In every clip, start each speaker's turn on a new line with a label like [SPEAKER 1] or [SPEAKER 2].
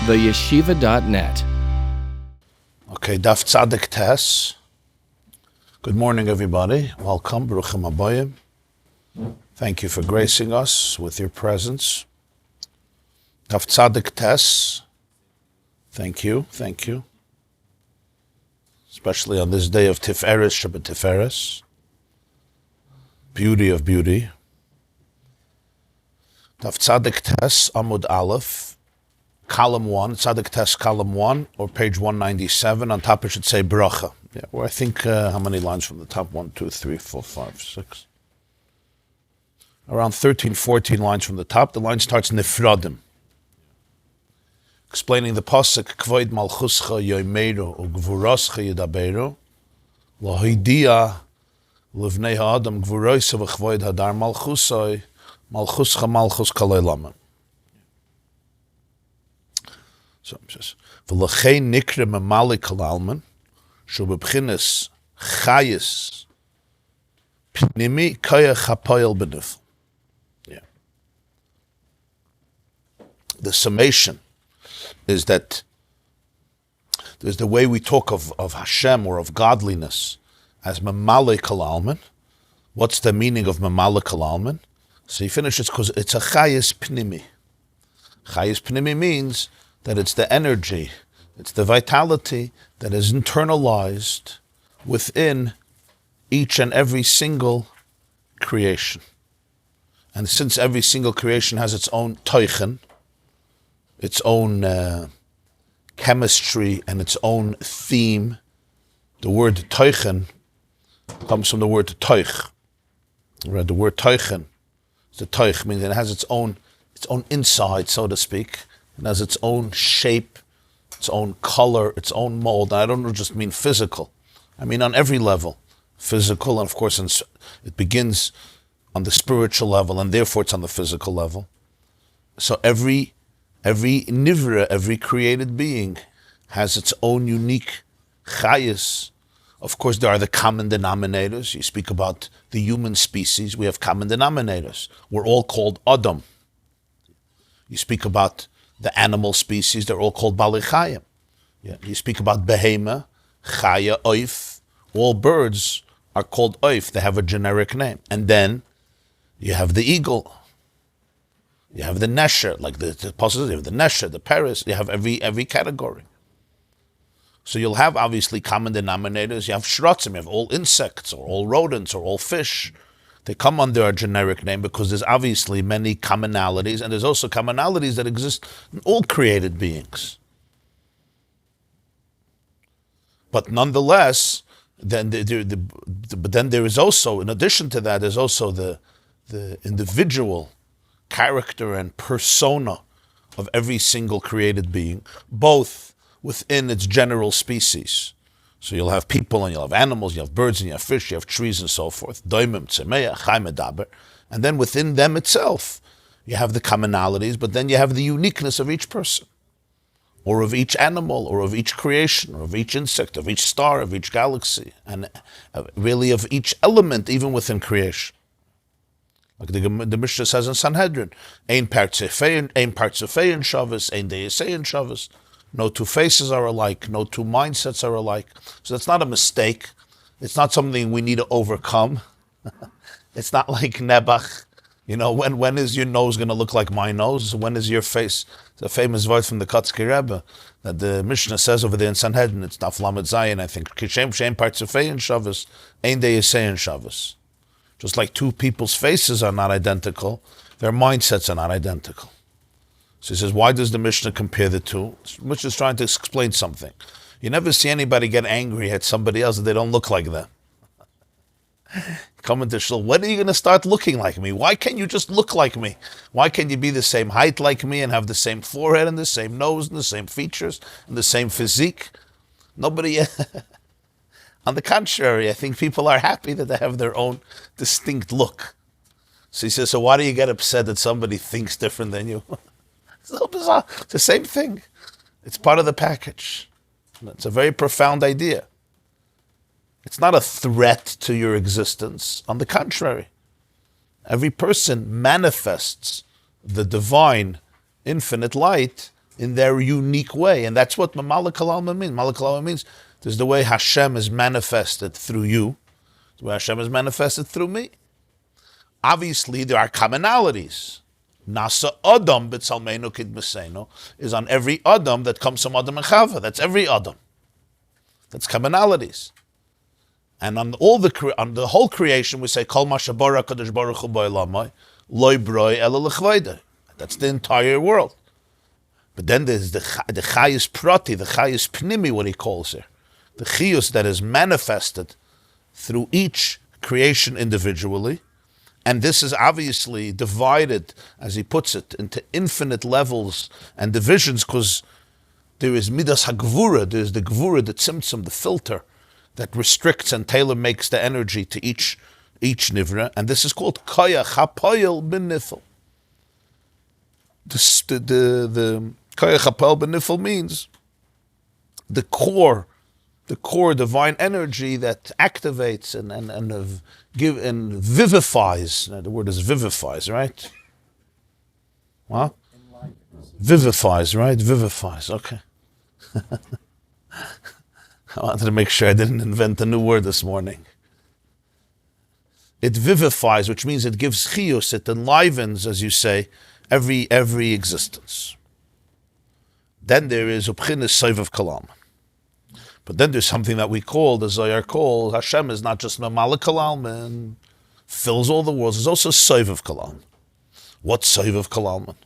[SPEAKER 1] theyeshiva.net.
[SPEAKER 2] Okay, Daf Tzadik Tes. Good morning, everybody. Welcome, Baruchim Abayim. Thank you for gracing us with your presence. Daf Tzadik Tes. Thank you. Especially on this day of Tiferes, Shabbat Tiferes. Beauty of beauty. Daf Tzadik Tes, Amud Aleph. Column 1, Tzadik Tes, column 1, or page 197. On top it should say Bracha. Yeah, or I think, how many lines from the top? 1, 2, 3, 4, 5, 6. Around 13, 14 lines from the top. The line starts Nifradim. Explaining the pasuk, Kvoid Malchuscha Yoimeru Ugvurascha Yidaberu Lahidia Livnei Ha'adam Gvuroisa V'Kvoid Hadar Malchusai Malchuscha Malchus Kalei. So it says, V'lachein nikre memale kalalman, shubebchines chayis, pnimi kaya chapoyel benif. Yeah. The summation is that there's the way we talk of Hashem or of godliness as memale kalalman. What's the meaning of memale kalalman? So he finishes because it's a chayis pnimi. Chayis pnimi means that it's the energy, it's the vitality that is internalized within each and every single creation. And since every single creation has its own teichen, its own chemistry and its own theme, the word teichen comes from the word teich. Right? The word teichen, the teich means it has its own inside, so to speak. It has its own shape, its own color, its own mold. And I don't just mean physical. I mean on every level. Physical, and of course it begins on the spiritual level, and therefore it's on the physical level. So every nivra, every created being has its own unique chayis. Of course, there are the common denominators. You speak about the human species, we have common denominators. We're all called Adam. You speak about the animal species, they're all called Bali Chayim. Yeah. You speak about Behema, Chaya, Oif. All birds are called Oif. They have a generic name. And then you have the eagle. You have the Nesher, like the possibility of the Nesher, the Paris. You have every category. So you'll have obviously common denominators. You have Shratzim, you have all insects, or all rodents, or all fish. They come under a generic name because there's obviously many commonalities, and there's also commonalities that exist in all created beings. But nonetheless, then there is also, in addition to that, there's also the individual character and persona of every single created being, both within its general species. So you'll have people and you'll have animals, you have birds and you have fish, you have trees and so forth. Doimim, tzemeya, chaim, medaber. And then within them itself, you have the commonalities, but then you have the uniqueness of each person, or of each animal, or of each creation, or of each insect, of each star, of each galaxy, and really of each element, even within creation. Like the Mishnah says in Sanhedrin, ein partzefein Shabbos, ein deyesein Shabbos. No two faces are alike. No two mindsets are alike. So that's not a mistake. It's not something we need to overcome. It's not like Nebuch. You know, when is your nose going to look like my nose? When is your face? It's a famous voice from the Kotzker Rebbe that the Mishnah says over there in Sanhedrin. It's Daf Lamed Zayin, I think. Kishem Shem Partzefein Shabbos, Ein Deyesein Shabbos. Just like two people's faces are not identical, their mindsets are not identical. So he says, why does the Mishnah compare the two? The Mishnah is trying to explain something. You never see anybody get angry at somebody else that they don't look like them. Come into Shul, when are you going to start looking like me? Why can't you just look like me? Why can't you be the same height like me and have the same forehead and the same nose and the same features and the same physique? Nobody... On the contrary, I think people are happy that they have their own distinct look. So he says, so why do you get upset that somebody thinks different than you? It's a little bizarre. It's the same thing. It's part of the package. It's a very profound idea. It's not a threat to your existence. On the contrary, every person manifests the divine, infinite light in their unique way. And that's what Memale Kalalma means. Memale Kalalma means there's the way Hashem is manifested through you, the way Hashem is manifested through me. Obviously, there are commonalities. Nasa Adam b'tzalmeinu kidmeseinu is on every Adam that comes from Adam and Chava. That's every Adam. That's commonalities. And on the whole creation, we say Kol ma shabara kadosh baruch hu ba'olamai lo broi ela l'chvayda. That's the entire world. But then there's the chayus prati, the chayus pnimi, what he calls here, the chiyus that is manifested through each creation individually. And this is obviously divided, as he puts it, into infinite levels and divisions, because there is midas hagvura, there's the gvura, the tzimtzum, the filter, that restricts and tailor-makes the energy to each nivra, and this is called koyach hapoyel b'nifel. The koyach hapoyel b'nifel means the core divine energy that activates and vivifies. The word is vivifies, right? What? Vivifies, right? Vivifies, okay. I wanted to make sure I didn't invent a new word this morning. It vivifies, which means it gives chiyus, it enlivens, as you say, every existence. Then there is Ubchinis Sovev Kalam. But then there's something that we call, the Zohar call, Hashem is not just Memale Kalalman, fills all the worlds, there's also Sovev Kalalman. What's Sovev Kalalman?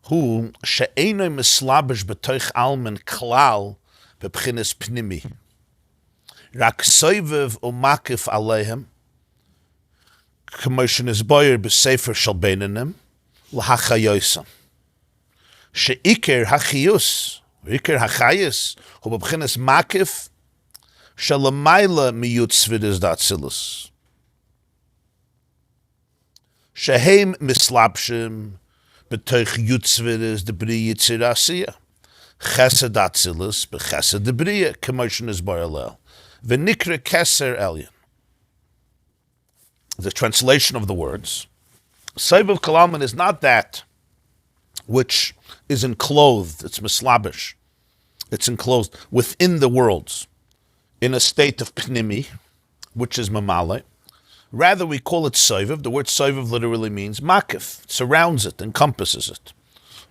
[SPEAKER 2] Who she'enoi mislabish b'toich almen klal b'bchinis pnimi. Rak Sovev u'makif aleihem, k'moshen izboyer b'sefer shel beinanim, l'hachayoisam. She'ikir hachiyus, Ikir hachayis, hu b'bchinas makif, shalamayla miyut svidas datzilus. Shehem mislapshim, b'toich yut svidas debri yitzirasiya. Chesed datzilus, b'chesed debriya, k'moshen is baralel. V'nikre keser elyon. The translation of the words, Sovev Kalalman is not that which is enclosed, it's mislabish, it's enclosed within the worlds, in a state of pnimi, which is mamale. Rather, we call it sovev. The word sovev literally means makif, it surrounds it, encompasses it.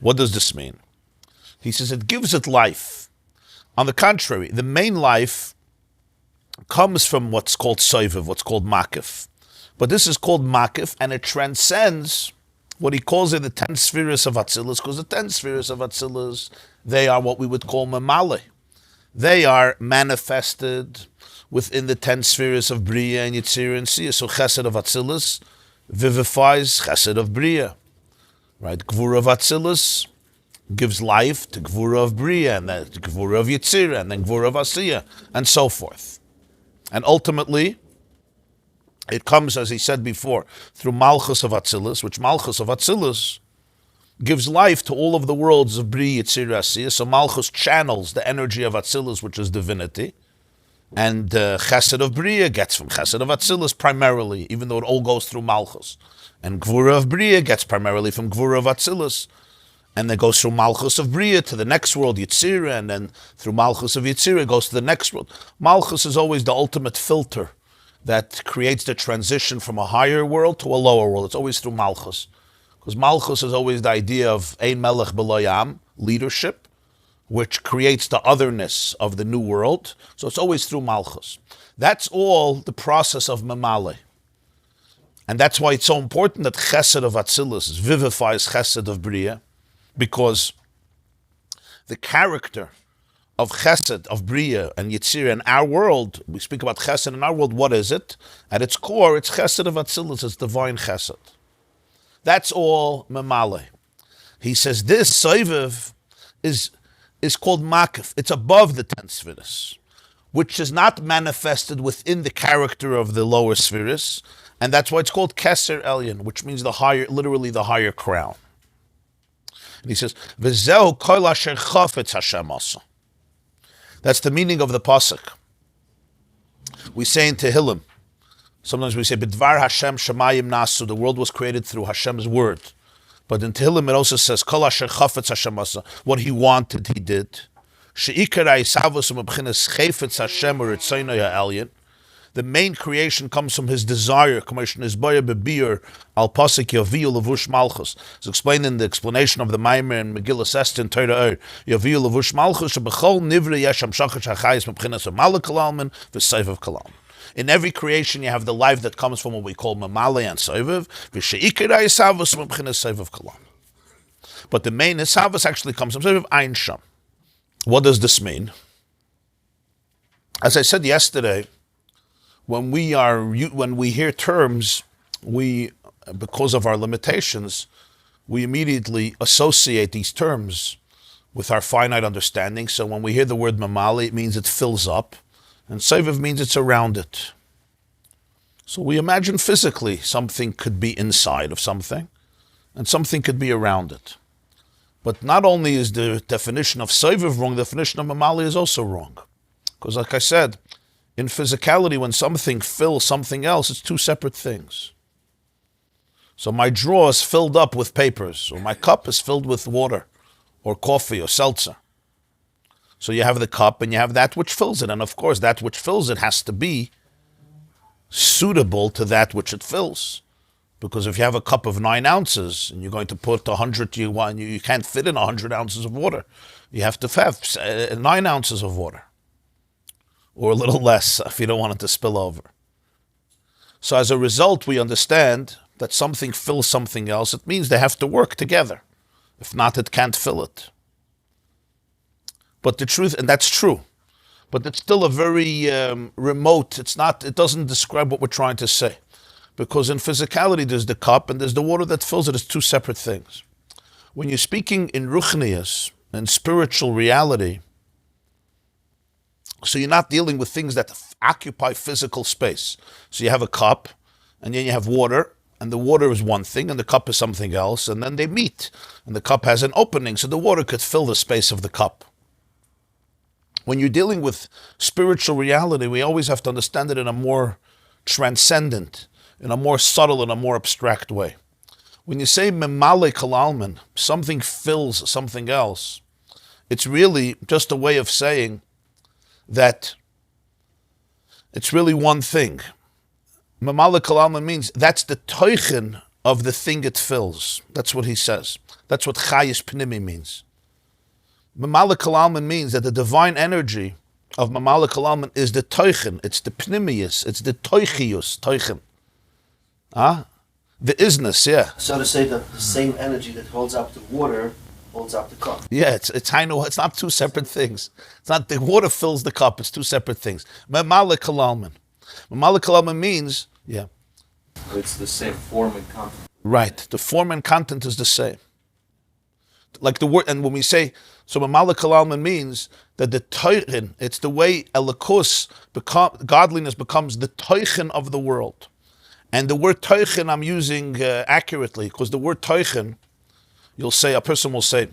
[SPEAKER 2] What does this mean? He says it gives it life. On the contrary, the main life comes from what's called sovev, what's called makif. But this is called makif, and it transcends what he calls it the 10 spheres of Atzilus, because the 10 spheres of Atzilus, they are what we would call Memale. They are manifested within the 10 spheres of Bria and Yitzir and Siyah. So Chesed of Atzilus vivifies Chesed of Bria. Right? Gvura of Atzilus gives life to Gvura of Bria, and then Gvura of Yitzir, and then Gvura of Asiyah, and so forth. And ultimately, it comes, as he said before, through Malchus of Atzilus, which Malchus of Atzilus gives life to all of the worlds of Bri, Yitzir, Asiyah. So Malchus channels the energy of Atzilus, which is divinity. And Chesed of Bria gets from Chesed of Atzilus primarily, even though it all goes through Malchus. And Gvura of Bria gets primarily from Gvura of Atzilus. And then goes through Malchus of Bria to the next world, Yitzir, and then through Malchus of Yitzir it goes to the next world. Malchus is always the ultimate filter that creates the transition from a higher world to a lower world. It's always through Malchus. Because Malchus is always the idea of Ein Melech B'lo Yam, leadership, which creates the otherness of the new world. So it's always through Malchus. That's all the process of Memale. And that's why it's so important that Chesed of Atzilus vivifies Chesed of Bria, because the character of Chesed, of Bria and Yitzir in our world, we speak about Chesed in our world, what is it? At its core, it's Chesed of Atzilus, it's divine Chesed. That's all Memale. He says this Sovev is called Makif. It's above the 10 spheres, which is not manifested within the character of the lower spheres, and that's why it's called Keser Elyon, which means the higher, literally the higher crown. And he says, V'zeu kol asher chafetz Hashem asa. That's the meaning of the pasuk. We say in Tehillim, sometimes we say, B'dvar Hashem shemayim nasu, the world was created through Hashem's word. But in Tehillim it also says, Kol asher chafetz Hashem asa. What he wanted, he did. She'ikar ha'isavos u'mebchinas chafetz Hashem u'ritzono ha'elyon. The main creation comes from his desire. It's explained in the explanation of the Maimer and Megillah Esther in Torah. In every creation, you have the life that comes from what we call Memale and Sovev. But the main Isavos actually comes from Sovev Ein Sham. What does this mean? As I said yesterday, when we hear terms, because of our limitations, we immediately associate these terms with our finite understanding. So when we hear the word mamali, it means it fills up, and sovev means it's around it. So we imagine physically something could be inside of something, and something could be around it. But not only is the definition of sovev wrong, the definition of mamali is also wrong. Because like I said, in physicality, when something fills something else, it's two separate things. So my drawer is filled up with papers, or my cup is filled with water, or coffee, or seltzer. So you have the cup, and you have that which fills it. And of course, that which fills it has to be suitable to that which it fills. Because if you have a cup of 9 ounces, and you're going to put 100, you can't fit in 100 ounces of water. You have to have 9 ounces of water. Or a little less if you don't want it to spill over. So as a result, we understand that something fills something else. It means they have to work together. If not, it can't fill it. But the truth, and that's true, but it's still a very remote, it doesn't describe what we're trying to say. Because in physicality, there's the cup and there's the water that fills it. It's two separate things. When you're speaking in ruchnius, in spiritual reality, so you're not dealing with things that occupy physical space. So you have a cup, and then you have water, and the water is one thing, and the cup is something else, and then they meet, and the cup has an opening, so the water could fill the space of the cup. When you're dealing with spiritual reality, we always have to understand it in a more transcendent, in a more subtle, in a more abstract way. When you say memale kalalman, something fills something else, it's really just a way of saying that it's really one thing. Memale kalalman means that's the teichen of the thing it fills. That's what he says. That's what chayis pnimi means. Memale kalalman means that the divine energy of memale kalalman is the teichen. It's the pnimius. It's the teichius, teichen. The isness, yeah.
[SPEAKER 1] So to say that the same energy that holds up the water holds up the cup.
[SPEAKER 2] Yeah, it's not two separate things. It's not the water fills the cup, it's two separate things. Memale kalalman. Memale kalalman means, yeah.
[SPEAKER 3] It's the same form and content.
[SPEAKER 2] Right, the form and content is the same. Like the word, and when we say, so memale kalalman means that the teichen, it's the way elikus, godliness becomes the teichen of the world. And the word teichen I'm using accurately, because the word teichen, a person will say,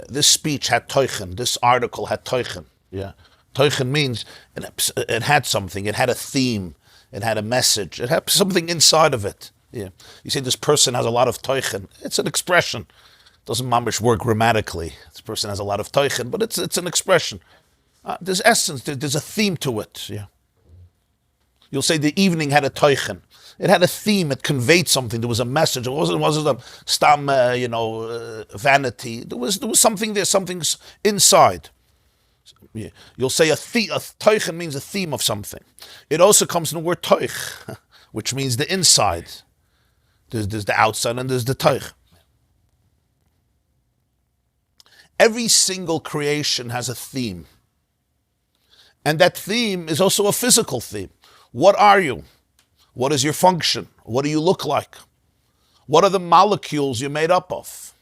[SPEAKER 2] this speech had teichen, this article had teichen. Yeah, teichen means it had something, it had a theme, it had a message, it had something inside of it. Yeah, you say this person has a lot of teichen. It's an expression. It doesn't mamish work grammatically. This person has a lot of teichen, but it's an expression. There's essence. There's a theme to it. Yeah, you'll say the evening had a teichen. It had a theme. It conveyed something. There was a message. It wasn't a stam, vanity. There was something there. Something's inside. Yeah. You'll say a teichen means a theme of something. It also comes from the word teich, which means the inside. There's the outside and there's the teich. Every single creation has a theme, and that theme is also a physical theme. What are you? What is your function? What do you look like? What are the molecules you're made up of?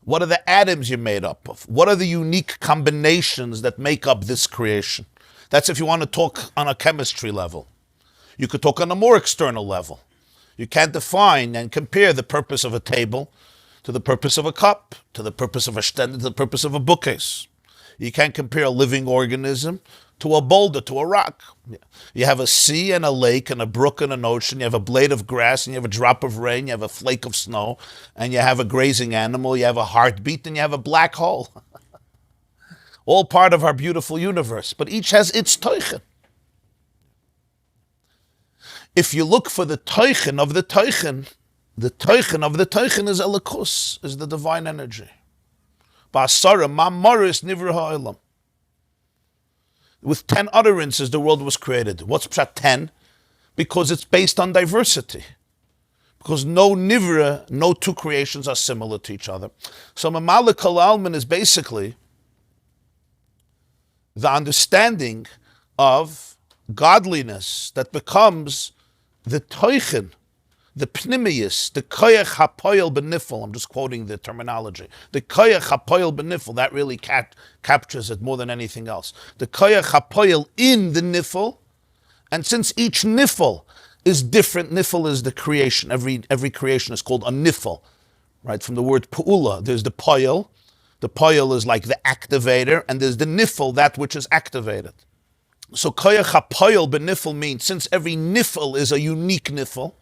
[SPEAKER 2] What are the atoms you're made up of? What are the unique combinations that make up this creation? That's if you want to talk on a chemistry level. You could talk on a more external level. You can't define and compare the purpose of a table to the purpose of a cup, to the purpose of a stand, to the purpose of a bookcase. You can't compare a living organism to a boulder, to a rock. You have a sea and a lake and a brook and an ocean. You have a blade of grass and you have a drop of rain. You have a flake of snow and you have a grazing animal. You have a heartbeat and you have a black hole. All part of our beautiful universe, but each has its teichen. If you look for the teichen of the teichen is elikus, is the divine energy. Ba'asara ma'maris nivra ha'olam. With 10 utterances, the world was created. What's pshat 10? Because it's based on diversity. Because no nivra, no two creations are similar to each other. So Memale Sovev is basically the understanding of godliness that becomes the teichen, the pnimius, the koyach hapoyel benifel. I'm just quoting the terminology. The koyach hapoyel benifel, that really captures it more than anything else. The koyach hapoyel in the nifel, and since each nifel is different, nifel is the creation. Every creation is called a nifel, right? From the word pu'ula, there's the poyel. The poyel is like the activator, and there's the nifel, that which is activated. So koyach hapoyel benifel means since every nifel is a unique nifel,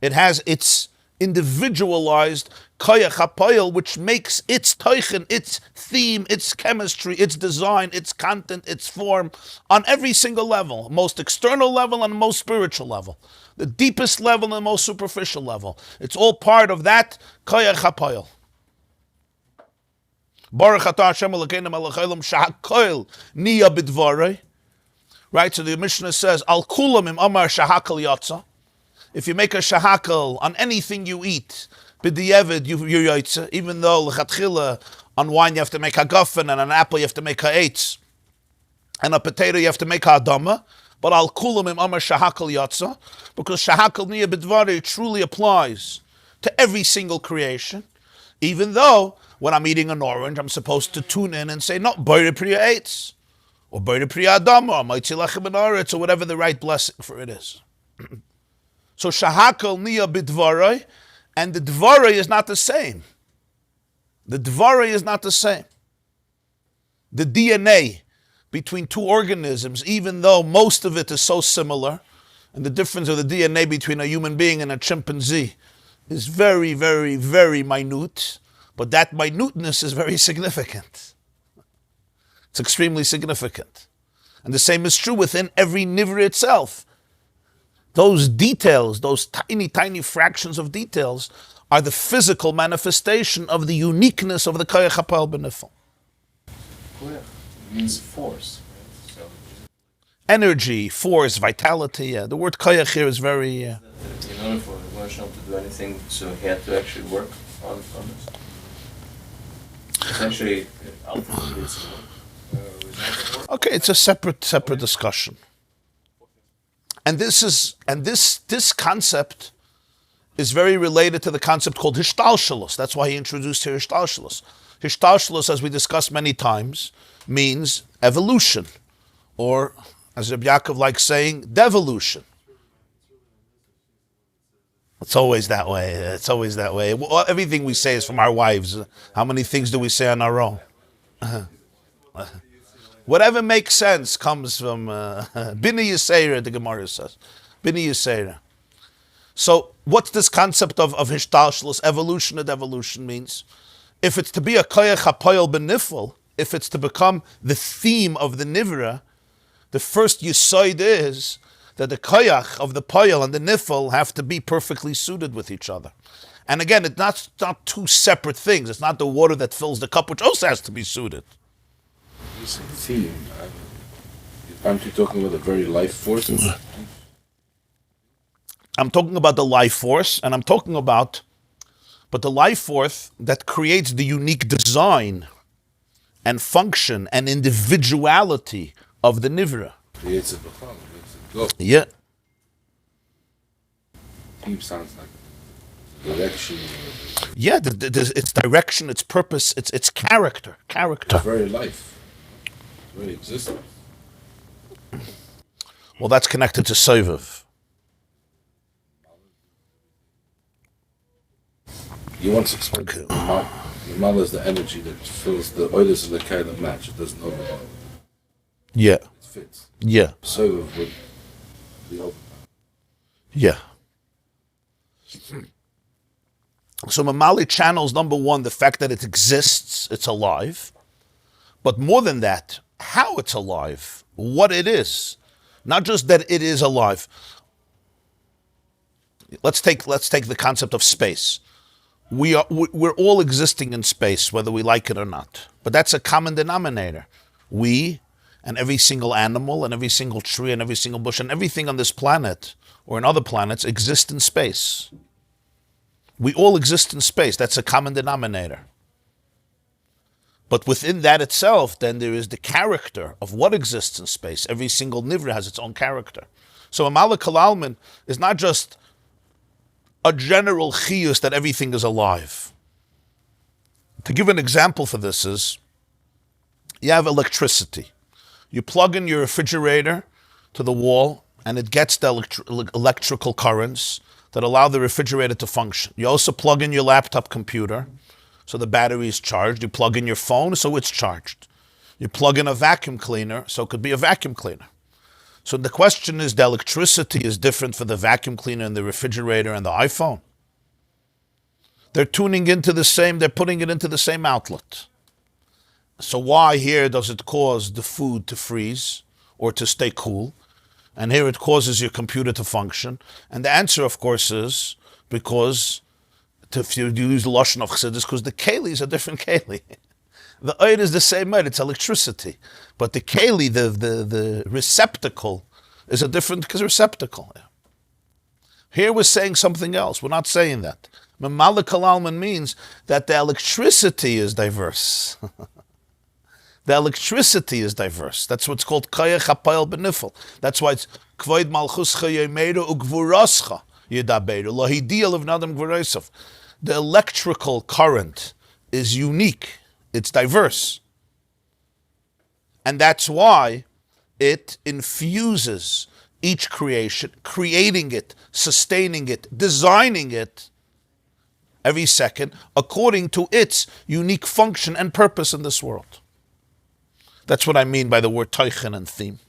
[SPEAKER 2] it has its individualized koyach hapoyel, which makes its teichen, its theme, its chemistry, its design, its content, its form, on every single level, most external level and most spiritual level, the deepest level and most superficial level. It's all part of that koyach hapoyel. Baruch atah Hashem Elokeinu melech haolam shehakoil niya b'dvarei. Right, so the Mishnah says, Al kulam im amar shahakal yatsa. If you make a shahakal on anything you eat, b'diavad you're yotze, even though l'chatchila on wine you have to make hagafen, and on apple you have to make ha'etz, and a potato you have to make ha'adama, but al kulam im amar shahakal yatsa, because shahakal niya b'dvarei truly applies to every single creation, even though when I'm eating an orange, I'm supposed to tune in and say, no, boire priya eitz, or boire priya adama, or moitzi lachem ben aretz, or whatever the right blessing for it is. So shahakal niya b'dvarei, and the dvarei is not the same. The dvarei is not the same. The DNA between two organisms, even though most of it is so similar, and the difference of the DNA between a human being and a chimpanzee is very, very, very minute, but that minuteness is very significant. It's extremely significant. And the same is true within every nivra itself. Those details, those tiny, tiny fractions of details, are the physical manifestation of the uniqueness of the koyach hapoyel benifel.
[SPEAKER 3] Koyach means force. Right? So,
[SPEAKER 2] energy, force, vitality. Yeah. The word koyach here is very...
[SPEAKER 3] in order for Hashem to do anything, so he had to actually work on this. Essentially, ultimately, it's
[SPEAKER 2] okay, it's a separate discussion. And this concept is very related to the concept called hishtalshelus. That's why he introduced here hishtalshelus. Hishtalshelus, as we discussed many times, means evolution, or as Rabbi Yaakov likes saying, devolution. It's always that way. It's always that way. Everything we say is from our wives. How many things do we say on our own? Whatever makes sense comes from Bini Yisera, the Gemara says. Bini Yisera. So what's this concept of hishtalshelus, evolution and evolution means? If it's to be a koyach hapoyel benifel, if it's to become the theme of the nivra, the first yisoid is that the koyach of the poyel and the nifel have to be perfectly suited with each other. And again, it's not two separate things. It's not the water that fills the cup, which also has to be suited.
[SPEAKER 4] You say theme. Aren't you talking about the very life force?
[SPEAKER 2] I'm talking about the life force, and I'm talking about the life force that creates the unique design and function and individuality of the nivra.
[SPEAKER 4] It's a bacham.
[SPEAKER 2] Yeah.
[SPEAKER 4] Theme sounds like direction.
[SPEAKER 2] Yeah, its direction, its purpose, its character.
[SPEAKER 4] It's very life. It's very existence.
[SPEAKER 2] Well, that's connected to Sovev.
[SPEAKER 4] You once explained Memale is the energy that fills the oilers of the kind that match. It doesn't overlap.
[SPEAKER 2] Yeah.
[SPEAKER 4] It's fits.
[SPEAKER 2] Yeah.
[SPEAKER 4] Sovev would be over.
[SPEAKER 2] Yeah. So Memale channels, number one, the fact that it exists, it's alive. But more than that, how it's alive, what it is. Not just that it is alive. Let's take the concept of space. We're all existing in space, whether we like it or not. But that's a common denominator. We and every single animal and every single tree and every single bush and everything on this planet or in other planets exist in space. We all exist in space. That's a common denominator. But within that itself, then there is the character of what exists in space. Every single nivra has its own character. So Memale Kalalman is not just a general chiyus that everything is alive. To give an example for this is, you have electricity. You plug in your refrigerator to the wall, and it gets the electrical currents that allow the refrigerator to function. You also plug in your laptop computer, so the battery is charged. You plug in your phone, so it's charged. You plug in a vacuum cleaner, so it could be a vacuum cleaner. So the question is, the electricity is different for the vacuum cleaner and the refrigerator and the iPhone. They're tuning into the same, they're putting it into the same outlet. So why here does it cause the food to freeze or to stay cool? And here it causes your computer to function. And the answer, of course, is because, if you use the Lashon of Chassidus, because the keli is a different keli. The oil is the same oil, it's electricity. But the keli, the receptacle, is a different receptacle. Here we're saying something else. We're not saying that. Memale Kalalman means that the electricity is diverse. The electricity is diverse. That's what's called Kayach HaPayel Benifel. That's why it's Kvoid Malchuscha Yemeru Ugvurascha Yedaberu Lahidiyal of Nadam Gvurasov. The electrical current is unique. It's diverse. And that's why it infuses each creation, creating it, sustaining it, designing it every second according to its unique function and purpose in this world. That's what I mean by the word teichen and theme.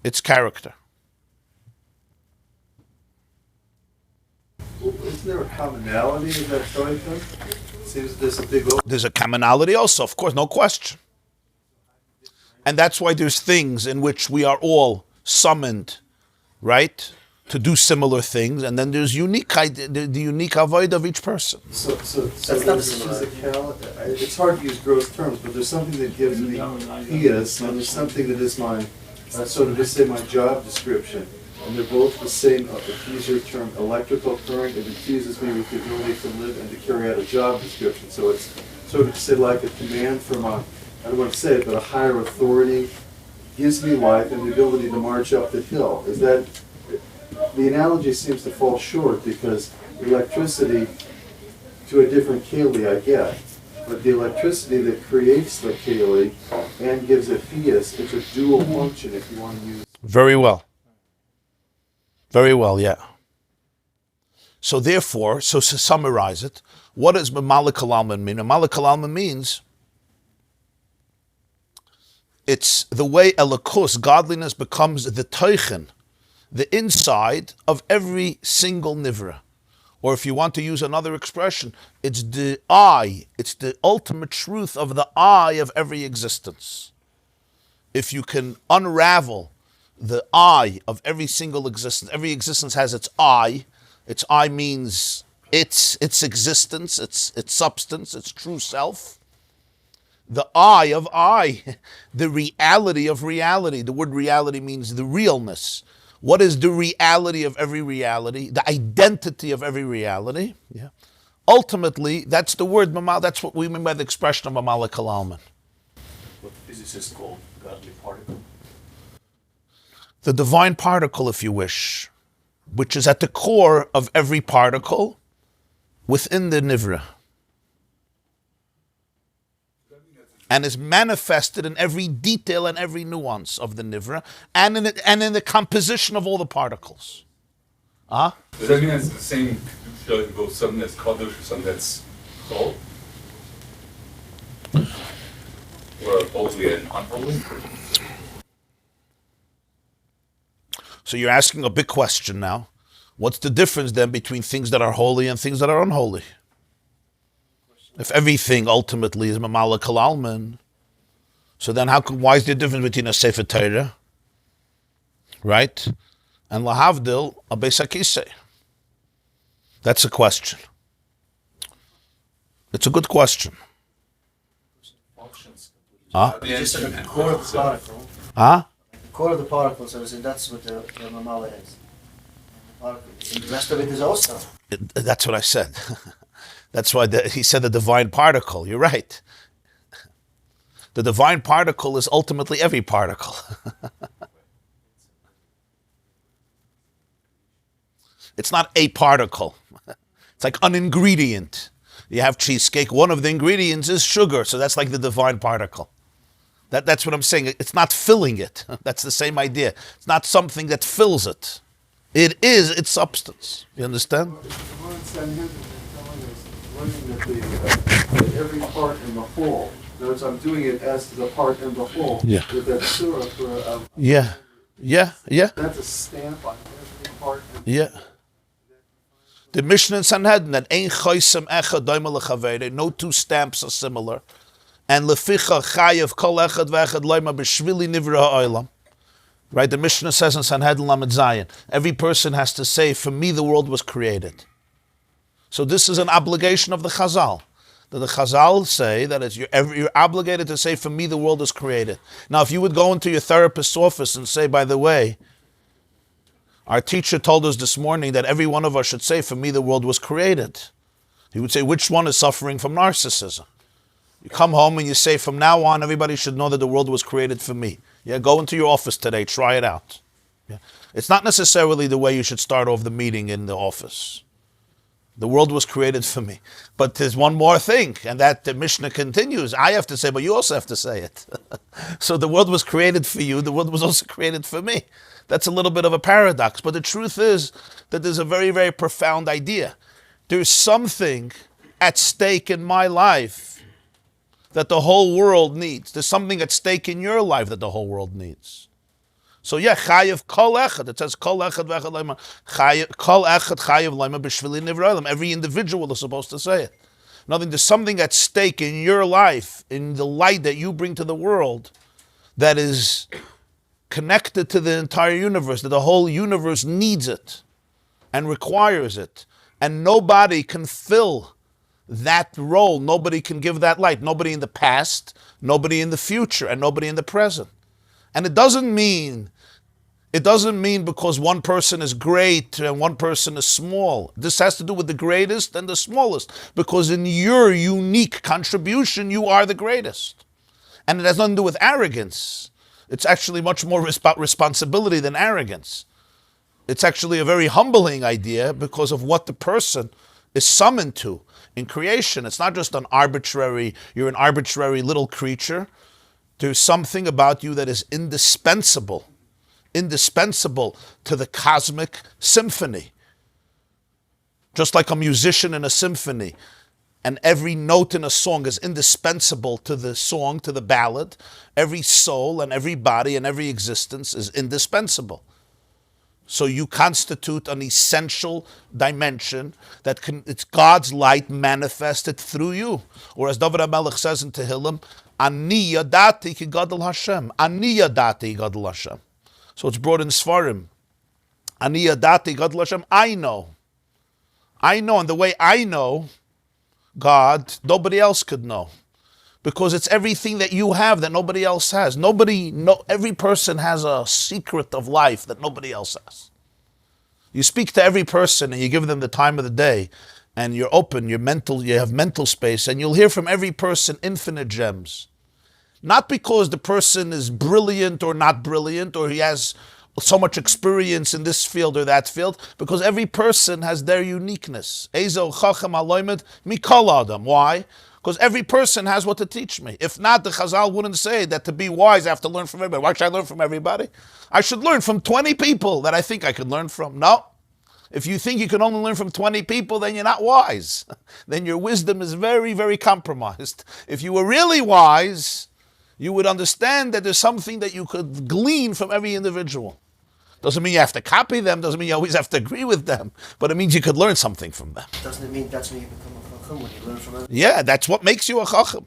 [SPEAKER 2] Its character.
[SPEAKER 5] Well, isn't there a commonality in that teichen? Seems there's a big.
[SPEAKER 2] There's a commonality also, of course, no question. And that's why there's things in which we are all summoned, right, to do similar things, and then there's the unique avoid of each person.
[SPEAKER 5] So there's physicality. It's hard to use gross terms, but there's something that gives me piyas, and there's something that is my, sort of just say my job description. And they're both the same, if you use your term, electrical current, it infuses me with the ability to live and to carry out a job description. So it's sort of to say like a command from a, I don't want to say it, but a higher authority gives me life and the ability to march up the hill. Is that, the analogy seems to fall short because electricity to a different keli I get, but the electricity that creates the keli and gives it piyas, it's a dual function if you want to use.
[SPEAKER 2] Very well. Very well, yeah. So therefore, so to summarize it, what does Memale Kalalman mean? Memale Kalalman means it's the way Elokus, godliness, becomes the teichen, the inside of every single nivra. Or if you want to use another expression, it's the I, it's the ultimate truth of the I of every existence. If you can unravel the I of every single existence, every existence has its I. Its I means its existence, its substance, its true self. The I of I, the reality of reality. The word reality means the realness. What is the reality of every reality? The identity of every reality. Yeah. Ultimately, that's the word Memale. That's what we mean by the expression of Memale Kalalman.
[SPEAKER 1] What physicists call godly particle.
[SPEAKER 2] The divine particle, if you wish, which is at the core of every particle within the nivra, and is manifested in every detail and every nuance of the nivra, and in the composition of all the particles.
[SPEAKER 6] Does that mean it's the same Kedusha, both something that's Kadosh or something that's Chol? Or holy and unholy?
[SPEAKER 2] So you're asking a big question now. What's the difference then between things that are holy and things that are unholy? If everything ultimately is Memale Kalalman, so then why is there a difference between a Sefer Torah, right, and Lahavdil, a Beis HaKisei? That's a question. It's a good question. Huh?
[SPEAKER 1] You just said the core of the particle.
[SPEAKER 2] Huh?
[SPEAKER 1] The core of the particle, so that's what the Memale is. And the rest of it is also.
[SPEAKER 2] That's what I said. That's why he said the divine particle. You're right. The divine particle is ultimately every particle. It's not a particle. It's like an ingredient. You have cheesecake, one of the ingredients is sugar, so that's like the divine particle. That's what I'm saying. It's not filling it. That's the same idea. It's not something that fills it. It is its substance. You understand?
[SPEAKER 5] That every part in the whole. In other words, I'm doing it as to the part in the whole.
[SPEAKER 2] Yeah.
[SPEAKER 5] With that surah for
[SPEAKER 2] Yeah.
[SPEAKER 5] That's a stamp on every part.
[SPEAKER 2] Yeah. The Mishnah in Sanhedrin that ein choisem echad doime lechavere, no two stamps are similar, and leficha chayev kol echad ve'echad loima b'shvili nivra ha'olam. Right, the Mishnah says in Sanhedrin Lamed Zayin, every person has to say, for me the world was created. So this is an obligation of the Chazal. That the Chazal say that you're obligated to say, for me the world is created. Now if you would go into your therapist's office and say, by the way, our teacher told us this morning that every one of us should say, for me the world was created. He would say, which one is suffering from narcissism? You come home and you say, from now on, everybody should know that the world was created for me. Yeah, go into your office today, try it out. Yeah. It's not necessarily the way you should start off the meeting in the office. The world was created for me. But there's one more thing, and that the Mishnah continues. I have to say, but you also have to say it. So the world was created for you, the world was also created for me. That's a little bit of a paradox, but the truth is that there's a very, very profound idea. There's something at stake in my life that the whole world needs. There's something at stake in your life that the whole world needs. So yeah, chayev kol echad. It says kol echad v'echad leima. Kol echad chayev leima b'shvili nivra. Every individual is supposed to say it. Nothing. There's something at stake in your life, in the light that you bring to the world, that is connected to the entire universe, that the whole universe needs it and requires it. And nobody can fill that role. Nobody can give that light. Nobody in the past, nobody in the future, and nobody in the present. And it doesn't mean because one person is great and one person is small. This has to do with the greatest and the smallest. Because in your unique contribution, you are the greatest. And it has nothing to do with arrogance. It's actually much more responsibility than arrogance. It's actually a very humbling idea because of what the person is summoned to in creation. It's not just you're an arbitrary little creature. There's something about you that is indispensable to the cosmic symphony. Just like a musician in a symphony. And every note in a song is indispensable to the song, to the ballad. Every soul and every body and every existence is indispensable. So you constitute an essential dimension it's God's light manifested through you. Or as David HaMelech says in Tehillim, Ani yadati ki gadol Hashem. Ani yadati gadol Hashem. So it's brought in Sfarim. Ani yadati gadol Hashem. I know, and the way I know God, nobody else could know. Because it's everything that you have that nobody else has. Every person has a secret of life that nobody else has. You speak to every person and you give them the time of the day and you're open, you have mental space, and you'll hear from every person infinite gems. Not because the person is brilliant or not brilliant, or he has so much experience in this field or that field, because every person has their uniqueness. Ezo chacham aloymed mikol adam. Why? Because every person has what to teach me. If not, the Chazal wouldn't say that to be wise I have to learn from everybody. Why should I learn from everybody? I should learn from 20 people that I think I could learn from. No. If you think you can only learn from 20 people, then you're not wise. Then your wisdom is very, very compromised. If you were really wise, you would understand that there's something that you could glean from every individual. Doesn't mean you have to copy them, doesn't mean you always have to agree with them, but it means you could learn something from them.
[SPEAKER 1] Doesn't it mean that's when you become a chacham, when you learn from them?
[SPEAKER 2] Yeah, that's what makes you a chacham.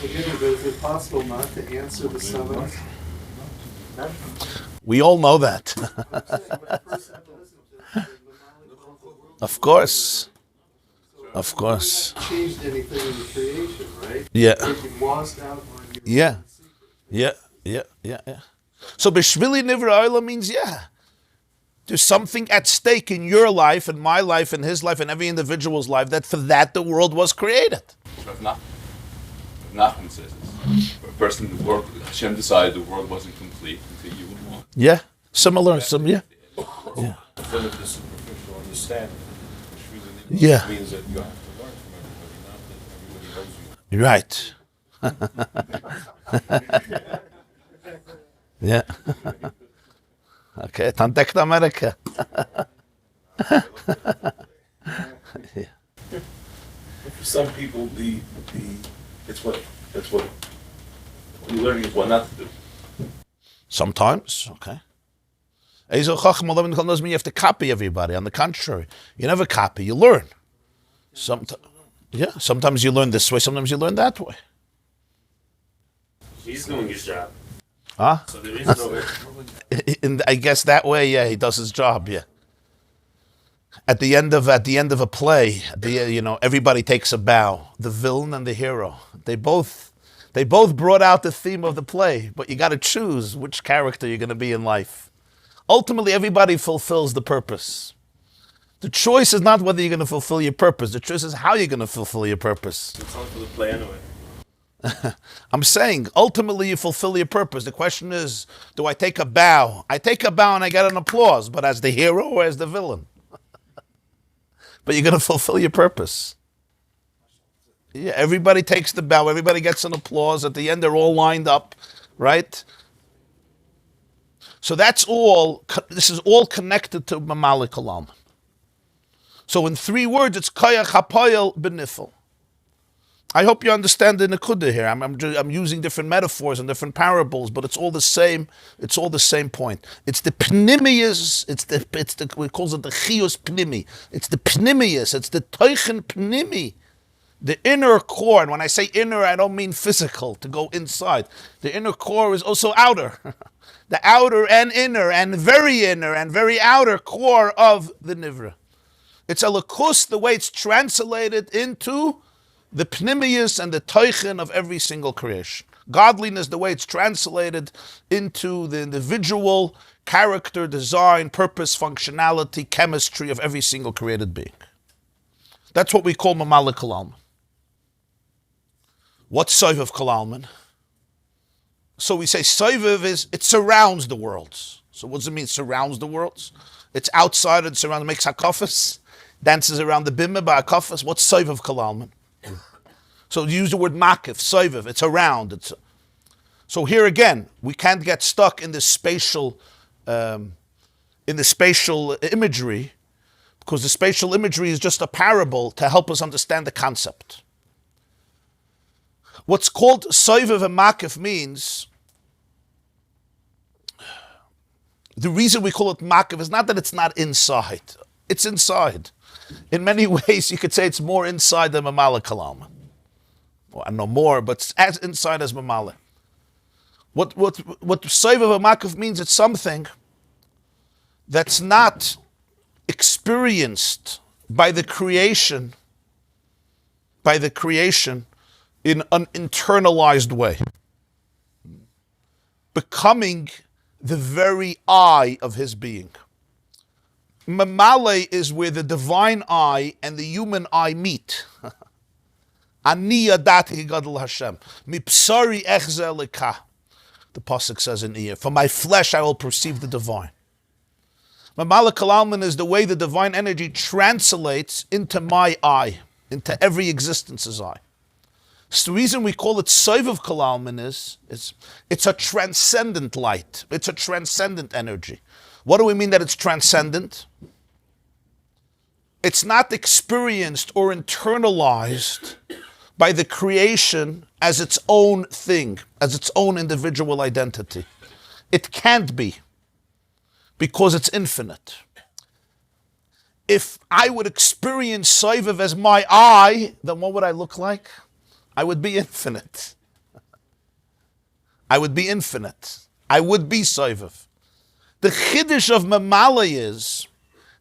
[SPEAKER 5] Again, is it possible not to answer the summons?
[SPEAKER 2] We all know that. Of course. Of course.
[SPEAKER 5] Changed anything in the creation, right?
[SPEAKER 2] Yeah.
[SPEAKER 5] If you lost out on your
[SPEAKER 2] Yeah. Yeah. So Bishvili Nivra Oila means, there's something at stake in your life and my life and his life and every individual's life that for that the world was created.
[SPEAKER 6] Nachman says this. A person, the world, Hashem decided the world wasn't complete until you and one.
[SPEAKER 2] Yeah. Similar,
[SPEAKER 4] Then of the superficial understanding, which really
[SPEAKER 2] Yeah.
[SPEAKER 4] means that you have to learn from everybody, not that everybody knows you.
[SPEAKER 2] Right. Yeah. Okay, Tantek America.
[SPEAKER 4] For some people, that's what you're learning is what not to do.
[SPEAKER 2] Sometimes, okay. Ezel Chacham doesn't mean you have to copy everybody. On the contrary, you never copy, you learn. Sometimes you learn this way, sometimes you learn that way.
[SPEAKER 7] He's doing his job.
[SPEAKER 2] Huh?
[SPEAKER 7] So there is no...
[SPEAKER 2] I guess that way, he does his job, At the end of a play, everybody takes a bow. The villain and the hero. They both brought out the theme of the play, but you got to choose which character you're going to be in life. Ultimately, everybody fulfills the purpose. The choice is not whether you're going to fulfill your purpose. The choice is how you're going to fulfill your purpose.
[SPEAKER 7] It's all for the play anyway.
[SPEAKER 2] I'm saying, ultimately you fulfill your purpose. The question is, do I take a bow? I take a bow and I get an applause, but as the hero or as the villain? But you're going to fulfill your purpose. Yeah, everybody takes the bow, everybody gets an applause. At the end, they're all lined up, right? So this is all connected to Memale Kalam. So in 3 words, it's Kayach HaPoyel B'nifel. I hope you understand the Likkutei here. I'm using different metaphors and different parables, but it's all the same. It's all the same point. It's the pnimius. We call it the chius pnimi. It's the pnimius. It's the teichen pnimi, the inner core. And when I say inner, I don't mean physical to go inside. The inner core is also outer, the outer and very outer core of the nivra. It's a lakus, the way it's translated into the pnimius and the teichen of every single creation. Godliness, the way it's translated into the individual character, design, purpose, functionality, chemistry of every single created being. That's what we call Memale Kalalman. What's Sovev Kalalman? So we say Sovev it surrounds the worlds. So what does it mean, surrounds the worlds? It's outside and surrounds, makes hakafas, dances around the bimah by hakafas. What's Sovev Kalalman? So use the word makif, soivev, it's around. So here again, we can't get stuck in the spatial imagery, because the spatial imagery is just a parable to help us understand the concept. What's called soivev and makif means, the reason we call it makif is not that it's not inside. It's inside. In many ways, you could say it's more inside than Memale Kalalman. Well, I know more, but it's as inside as Memale. What Sovev Makif means, it's something that's not experienced by the creation in an internalized way, becoming the very eye of his being. Memale is where the divine eye and the human eye meet. Ani yadati gadol Hashem. Mipsari echze leka. The pasuk says in Iyar, from my flesh I will perceive the divine. Memale Kalalman is the way the divine energy translates into my eye, into every existence's eye. So the reason we call it Sovev Kalalman is it's a transcendent light. It's a transcendent energy. What do we mean that it's transcendent? It's not experienced or internalized by the creation as its own thing, as its own individual identity. It can't be. because it's infinite. If I would experience Sovev as my I, then what would I look like? I would be infinite. I would be infinite. I would be Sovev. The chiddush of Memale is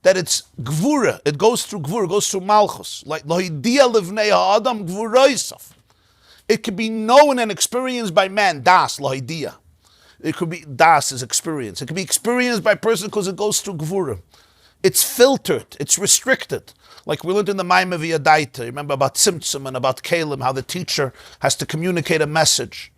[SPEAKER 2] that it's gvura. It goes through gvura, it goes through malchus. Like lohidia livnei ha'adam gvuraisav. It can be known and experienced by man. Das lohidia. It could be das is experience. It can be experienced by a person because it goes through gvura. It's filtered. It's restricted. Like we learned in the Maimah V'Yadaita. Remember about Tzimtzum and about Kalim, how the teacher has to communicate a message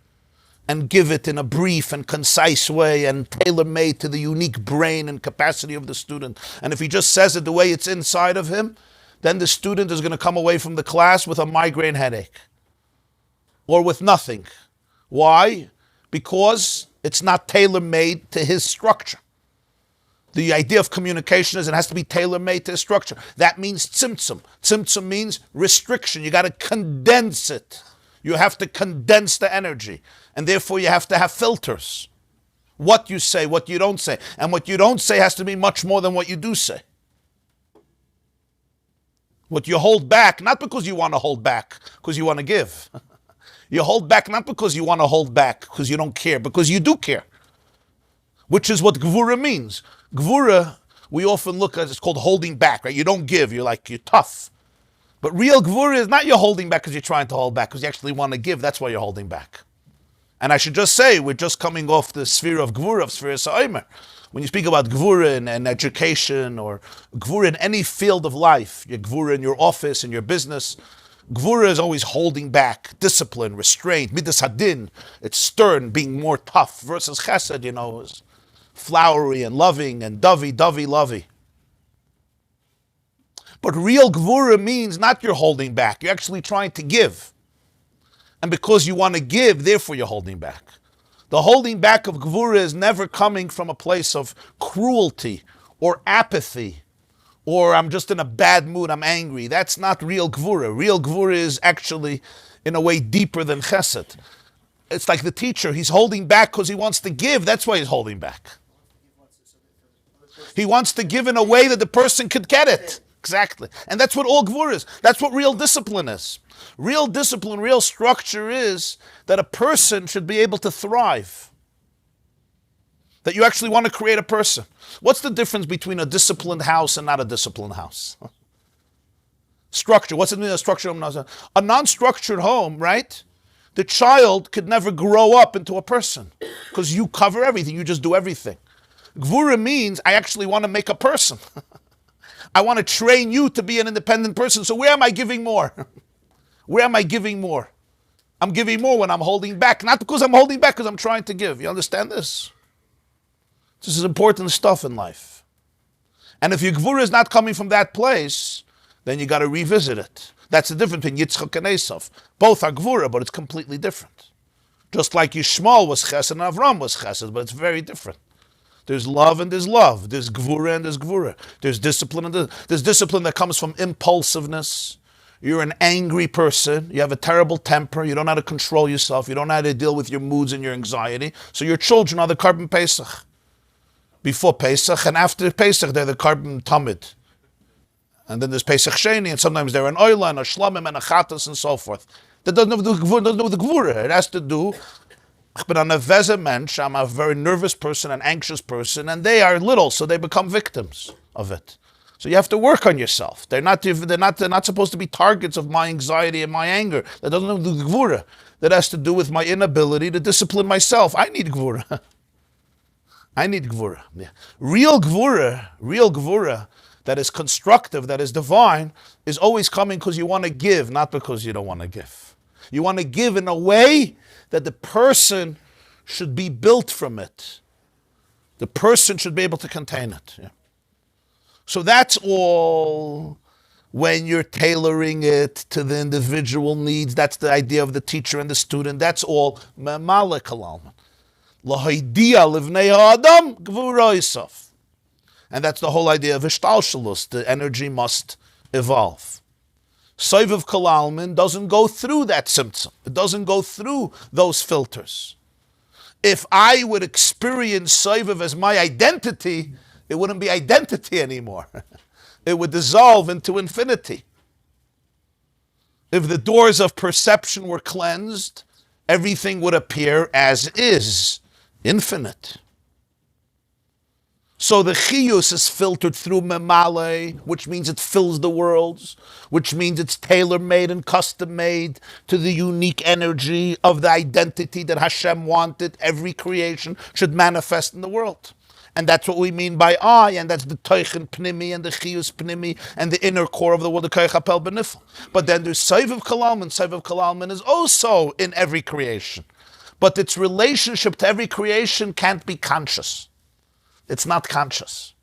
[SPEAKER 2] and give it in a brief and concise way and tailor-made to the unique brain and capacity of the student. And if he just says it the way it's inside of him, then the student is going to come away from the class with a migraine headache or with nothing. Why? Because it's not tailor-made to his structure. The idea of communication is it has to be tailor-made to his structure. That means tzimtzum. Tzimtzum means restriction. You got to condense it. You have to condense the energy. And therefore you have to have filters. What you say, what you don't say. And what you don't say has to be much more than what you do say. What you hold back, not because you want to hold back, because you want to give. You hold back not because you want to hold back, because you don't care, because you do care. Which is what gvura means. Gvura, we often look at, it's called holding back, right? You don't give, you're tough. But real gvura is not you're holding back because you're trying to hold back, because you actually want to give, that's why you're holding back. And I should just say, we're just coming off the sphere of gvura, of sphere Sa'omer. When you speak about gvura and education, or gvura in any field of life, your gvura in your office, in your business, gvura is always holding back, discipline, restraint, midas hadin. It's stern, being more tough, versus chesed, is flowery and loving and lovey. But real gvura means not you're holding back, you're actually trying to give. And because you want to give, therefore you're holding back. The holding back of gvura is never coming from a place of cruelty or apathy, or I'm just in a bad mood, I'm angry. That's not real gvura. Real gvura is actually, in a way, deeper than chesed. It's like the teacher, he's holding back because he wants to give, that's why he's holding back. He wants to give in a way that the person could get it. Exactly. And that's what all gvura is. That's what real discipline is. Real discipline, real structure is that a person should be able to thrive. That you actually want to create a person. What's the difference between a disciplined house and not a disciplined house? Structure. What's it mean, a structured home? A non-structured home, right? The child could never grow up into a person because you cover everything. You just do everything. Gvura means I actually want to make a person. I want to train you to be an independent person. So where am I giving more? Where am I giving more? I'm giving more when I'm holding back. Not because I'm holding back, because I'm trying to give. You understand this? This is important stuff in life. And if your gvura is not coming from that place, then you got to revisit it. That's the difference between Yitzchak and Esav. Both are gvura, but it's completely different. Just like Yishmael was chesed and Avram was chesed, but it's very different. There's love and there's love. There's gvura and there's gvura. There's discipline and there's discipline that comes from impulsiveness. You're an angry person. You have a terrible temper. You don't know how to control yourself. You don't know how to deal with your moods and your anxiety. So your children are the carbon Pesach. Before Pesach and after Pesach, they're the carbon Tamid. And then there's Pesach Sheni, and sometimes they're an Oila and a Shlamim and a Chatas and so forth. That doesn't have to do with the gvura. It has to do. But on a veze mensch, I'm a very nervous person, an anxious person, and they are little, so they become victims of it. So you have to work on yourself. They're not supposed to be targets of my anxiety and my anger. That doesn't have to do with gvura. That has to do with my inability to discipline myself. I need gvura. I need gvura. Yeah. Real gvura that is constructive, that is divine, is always coming because you want to give, not because you don't want to give. You want to give in a way that the person should be built from it. The person should be able to contain it. Yeah. So that's all when you're tailoring it to the individual needs. That's the idea of the teacher and the student. That's all Memale Sovev. L'hoidia livnei ha'adam gvura isaf. And that's the whole idea of ishtalshalus. The energy must evolve. Sovev Kalalman doesn't go through that symptom. It doesn't go through those filters. If I would experience Sovev as my identity, it wouldn't be identity anymore. It would dissolve into infinity. If the doors of perception were cleansed, everything would appear as is, infinite. So the chiyus is filtered through memale, which means it fills the worlds, which means it's tailor-made and custom-made to the unique energy of the identity that Hashem wanted every creation should manifest in the world. And that's what we mean by I, and that's the toichin pnimi and the chiyus pnimi and the inner core of the world, the koich hapel benifel. But then there's Sovev Kalalman. Sovev Kalalman is also in every creation. But its relationship to every creation can't be conscious. It's not conscious.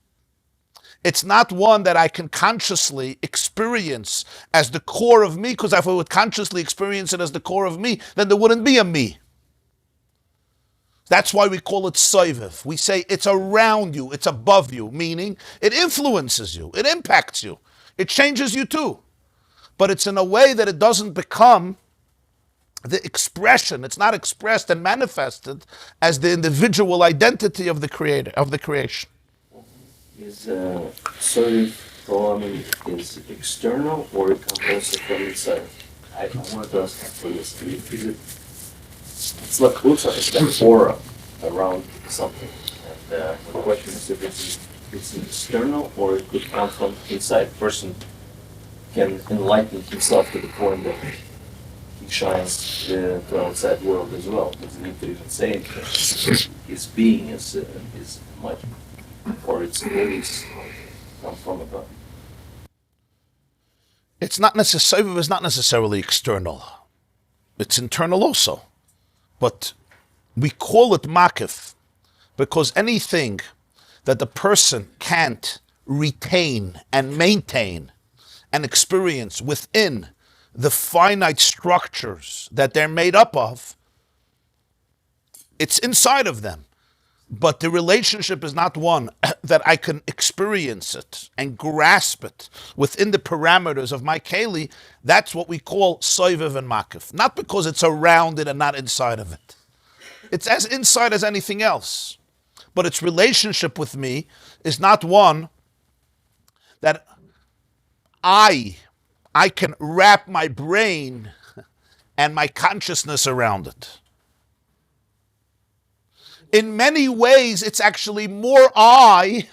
[SPEAKER 2] It's not one that I can consciously experience as the core of me, because if I would consciously experience it as the core of me, then there wouldn't be a me. That's why we call it Sovev. We say it's around you, it's above you, meaning it influences you, it impacts you, it changes you too. But it's in a way that it doesn't become the expression. It's not expressed and manifested as the individual identity of the creator, of the creation.
[SPEAKER 3] Is Sovev is external or it comes also from inside? I want to ask for this. Is it? It's like it's like aura around something. And the question is if it's external or it could come from inside. A person can enlighten himself to the point that he shines to the outside world as well. Doesn't need to even say anything. His being is much, or its always come from above.
[SPEAKER 2] It's not necessarily. It's not necessarily external. It's internal also. But we call it makif because anything that the person can't retain and maintain and experience within the finite structures that they're made up of, it's inside of them. But the relationship is not one that I can experience it and grasp it within the parameters of my keli. That's what we call sovev and makif. Not because it's around it and not inside of it. It's as inside as anything else. But its relationship with me is not one that I can wrap my brain and my consciousness around it. In many ways, it's actually more I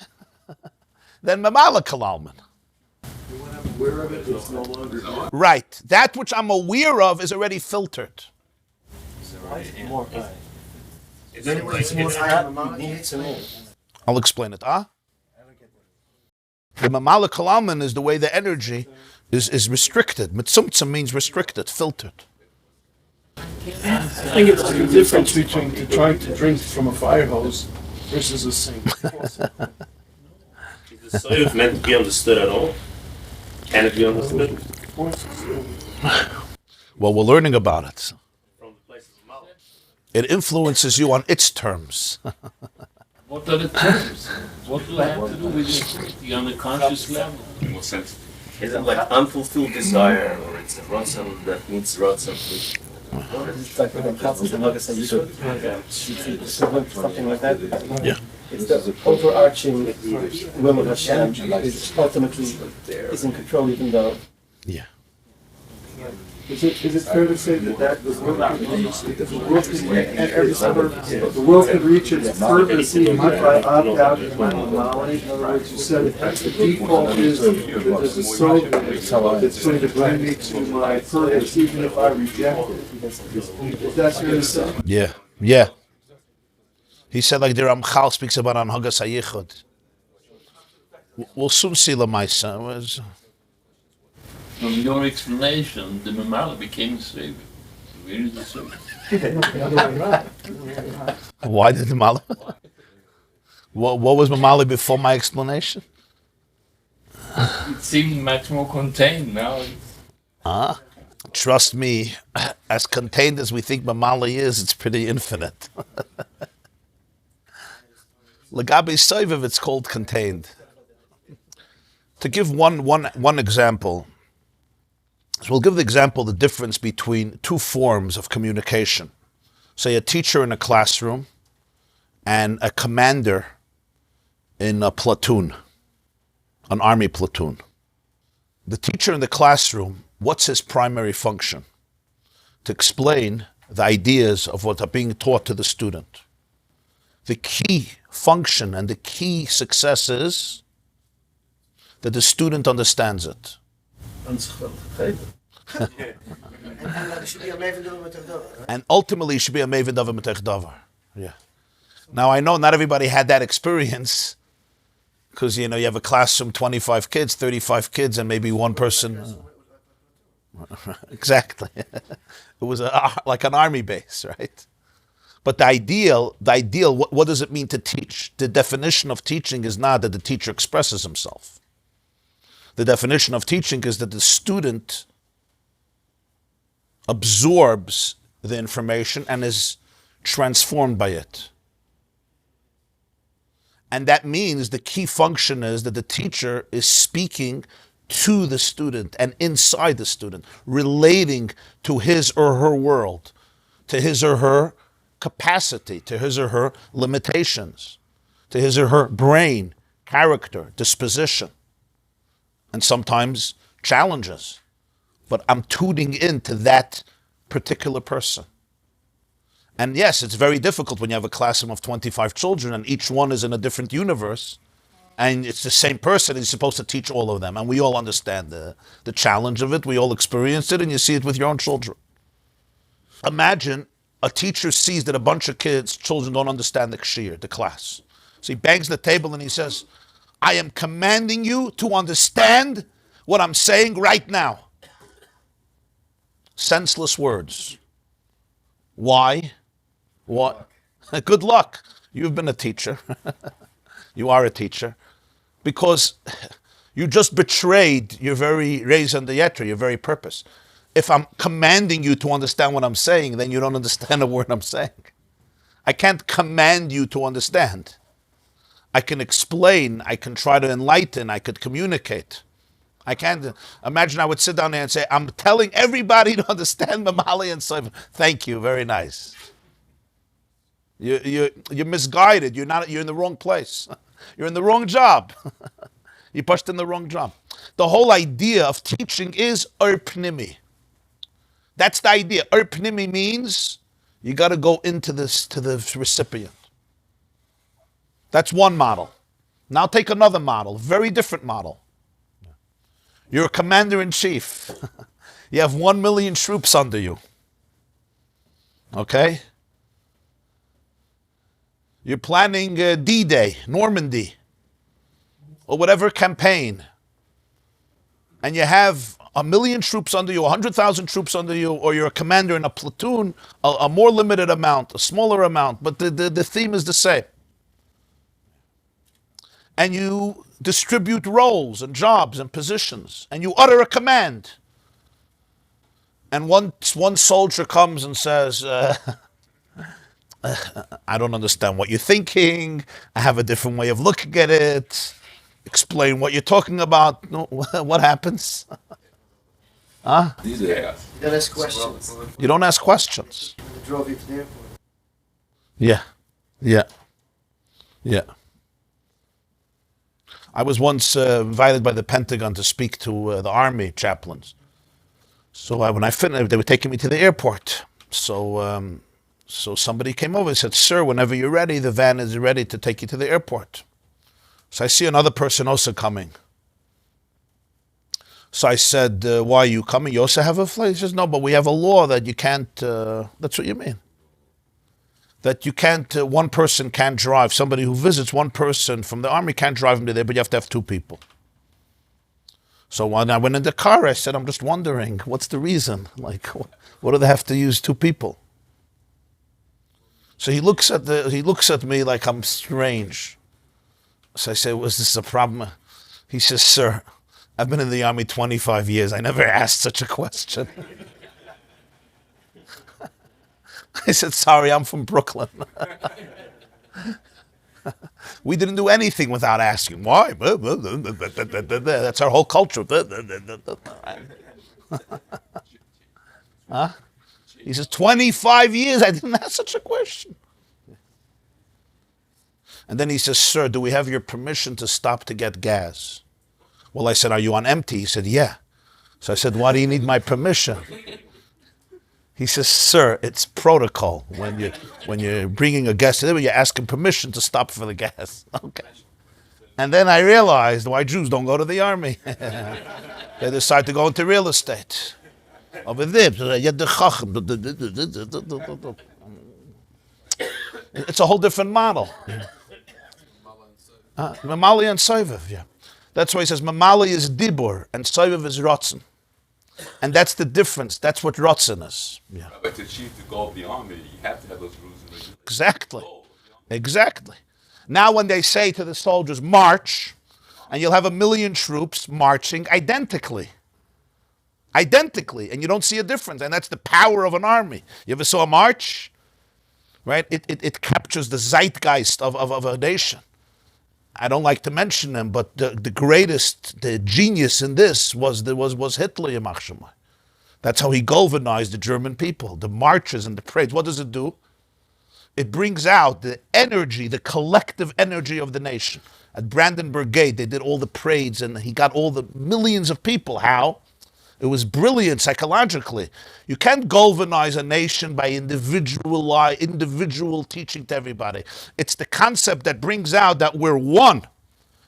[SPEAKER 2] than Memale Kalalman.
[SPEAKER 5] When I'm aware of it, it's no longer me.
[SPEAKER 2] Right. That which I'm aware of is already filtered.
[SPEAKER 1] More
[SPEAKER 2] I'll explain it. The Memale Kalalman is the way the energy is restricted. Mitzumtzum means restricted, filtered.
[SPEAKER 8] I think it's the difference between trying to drink from a fire hose versus a sink.
[SPEAKER 7] Is the Sovev meant to be understood at all? Can it be understood?
[SPEAKER 2] Well, we're learning about it.
[SPEAKER 7] From the places of Mala.
[SPEAKER 2] It influences you on its terms.
[SPEAKER 9] What are the terms? What do I have to do with the unconscious level?
[SPEAKER 6] In what sense?
[SPEAKER 3] Is it like unfulfilled desire, or it's a rotzon that needs rotzon?
[SPEAKER 1] It's like the concept of something like that.
[SPEAKER 2] Yeah.
[SPEAKER 1] It's the overarching will of Hashem is ultimately is in control, even though.
[SPEAKER 2] Yeah.
[SPEAKER 5] Is it fair to say that the world can reach, because the world can reach, the world can reach its purpose even if I opt out of my morality? In other words, you said the default is that there's a soul that's going to bring me to my purpose even if I reject it. Is that fair to say?
[SPEAKER 2] Yeah. Yeah. He said like the Ramchal speaks about Anhagas HaYichud. We'll soon see Lamaisa.
[SPEAKER 9] From your explanation, the Memale became a Sovev. Where is the Sovev?
[SPEAKER 2] Why did Memale? What was Memale before my explanation?
[SPEAKER 9] It seemed much more contained now.
[SPEAKER 2] Trust me, as contained as we think Memale is, it's pretty infinite. Lagabe Sovev, it's called contained. To give one example, so we'll give the example the difference between two forms of communication. Say a teacher in a classroom and a commander in a platoon, an army platoon. The teacher in the classroom, what's his primary function? To explain the ideas of what are being taught to the student. The key function and the key success is that the student understands it. And ultimately, it should be a maven davar mitech davar. Yeah. Now, I know not everybody had that experience, because, you have a classroom, 25 kids, 35 kids, and maybe one person. Exactly. It was like an army base, right? But the ideal, what does it mean to teach? The definition of teaching is not that the teacher expresses himself. The definition of teaching is that the student absorbs the information and is transformed by it. And that means the key function is that the teacher is speaking to the student and inside the student, relating to his or her world, to his or her capacity, to his or her limitations, to his or her brain, character, disposition, and sometimes challenges. But I'm tuning into that particular person. And yes, it's very difficult when you have a classroom of 25 children and each one is in a different universe, and it's the same person, and you're supposed to teach all of them. And we all understand the challenge of it. We all experience it, and you see it with your own children. Imagine a teacher sees that a bunch of children don't understand the Shir, the class. So he bangs the table and he says, I am commanding you to understand what I'm saying right now. Senseless words. Why? What? Good luck. You've been a teacher. You are a teacher. Because you just betrayed your very raison d'etre, your very purpose. If I'm commanding you to understand what I'm saying, then you don't understand a word I'm saying. I can't command you to understand. I can explain, I can try to enlighten, I could communicate. I can't imagine I would sit down there and say, I'm telling everybody to understand Memale and Sovev. Thank you, very nice. You're misguided. You're in the wrong place. You're in the wrong job. You pushed in the wrong job. The whole idea of teaching is pnimi. That's the idea. Pnimi means you got to go into this to the recipient. That's one model. Now take another model, very different model. You're a commander-in-chief. You have 1 million troops under you. Okay? You're planning D-Day, Normandy, or whatever campaign. And you have 1 million troops under you, 100,000 troops under you, or you're a commander in a platoon, a more limited amount, a smaller amount, but the theme is the same. And you distribute roles and jobs and positions, and you utter a command. And one soldier comes and says, I don't understand what you're thinking. I have a different way of looking at it. Explain what you're talking about. No, what happens? Huh?
[SPEAKER 3] You don't ask questions.
[SPEAKER 2] You don't ask questions.
[SPEAKER 3] They drove you to the airport.
[SPEAKER 2] Yeah. I was once invited by the Pentagon to speak to the Army chaplains. So when I finished, they were taking me to the airport. So somebody came over and said, "Sir, whenever you're ready, the van is ready to take you to the airport." So I see another person also coming. So I said, "Why are you coming? You also have a flight?" He says, "No, but we have a law that you can't." That's what you mean? That you can't, one person can't drive. Somebody who visits one person from the Army can't drive him to there, but you have to have two people. So when I went in the car, I said, "I'm just wondering, what's the reason? Like, what do they have to use two people?" So he looks at me like I'm strange. So I say, "Was this a problem?" He says, "Sir, I've been in the Army 25 years. I never asked such a question." I said, "Sorry, I'm from Brooklyn." We didn't do anything without asking. Why? That's our whole culture. Huh? He says, 25 years, I didn't ask such a question. And then he says, sir, do we have your permission to stop to get gas? Well, I said, are you on empty? He said, yeah. So I said, why do you need my permission? He says, sir, it's protocol. When you're bringing a guest in, you ask him permission to stop for the gas. Okay. And then I realized why Jews don't go to the army. They decide to go into real estate. Over there, it's a whole different model. Memale and Sovev, yeah. That's why he says Memale is dibur and Sovev is rotzen. And that's the difference. That's what rotzen is. Yeah.
[SPEAKER 6] But to achieve the goal of the army, you have to have those rules and regulations.
[SPEAKER 2] Exactly. Exactly. Now when they say to the soldiers, march, and you'll have 1 million troops marching identically, and you don't see a difference, and that's the power of an army. You ever saw a march? Right? It captures the zeitgeist of a nation. I don't like to mention them, but the greatest, the genius in this was Hitler, Yamach Shemai. That's how he galvanized the German people, the marches and the parades. What does it do? It brings out the energy, the collective energy of the nation. At Brandenburg Gate, they did all the parades, and he got all the millions of people. How? It was brilliant psychologically. You can't galvanize a nation by individual teaching to everybody. It's the concept that brings out that we're one.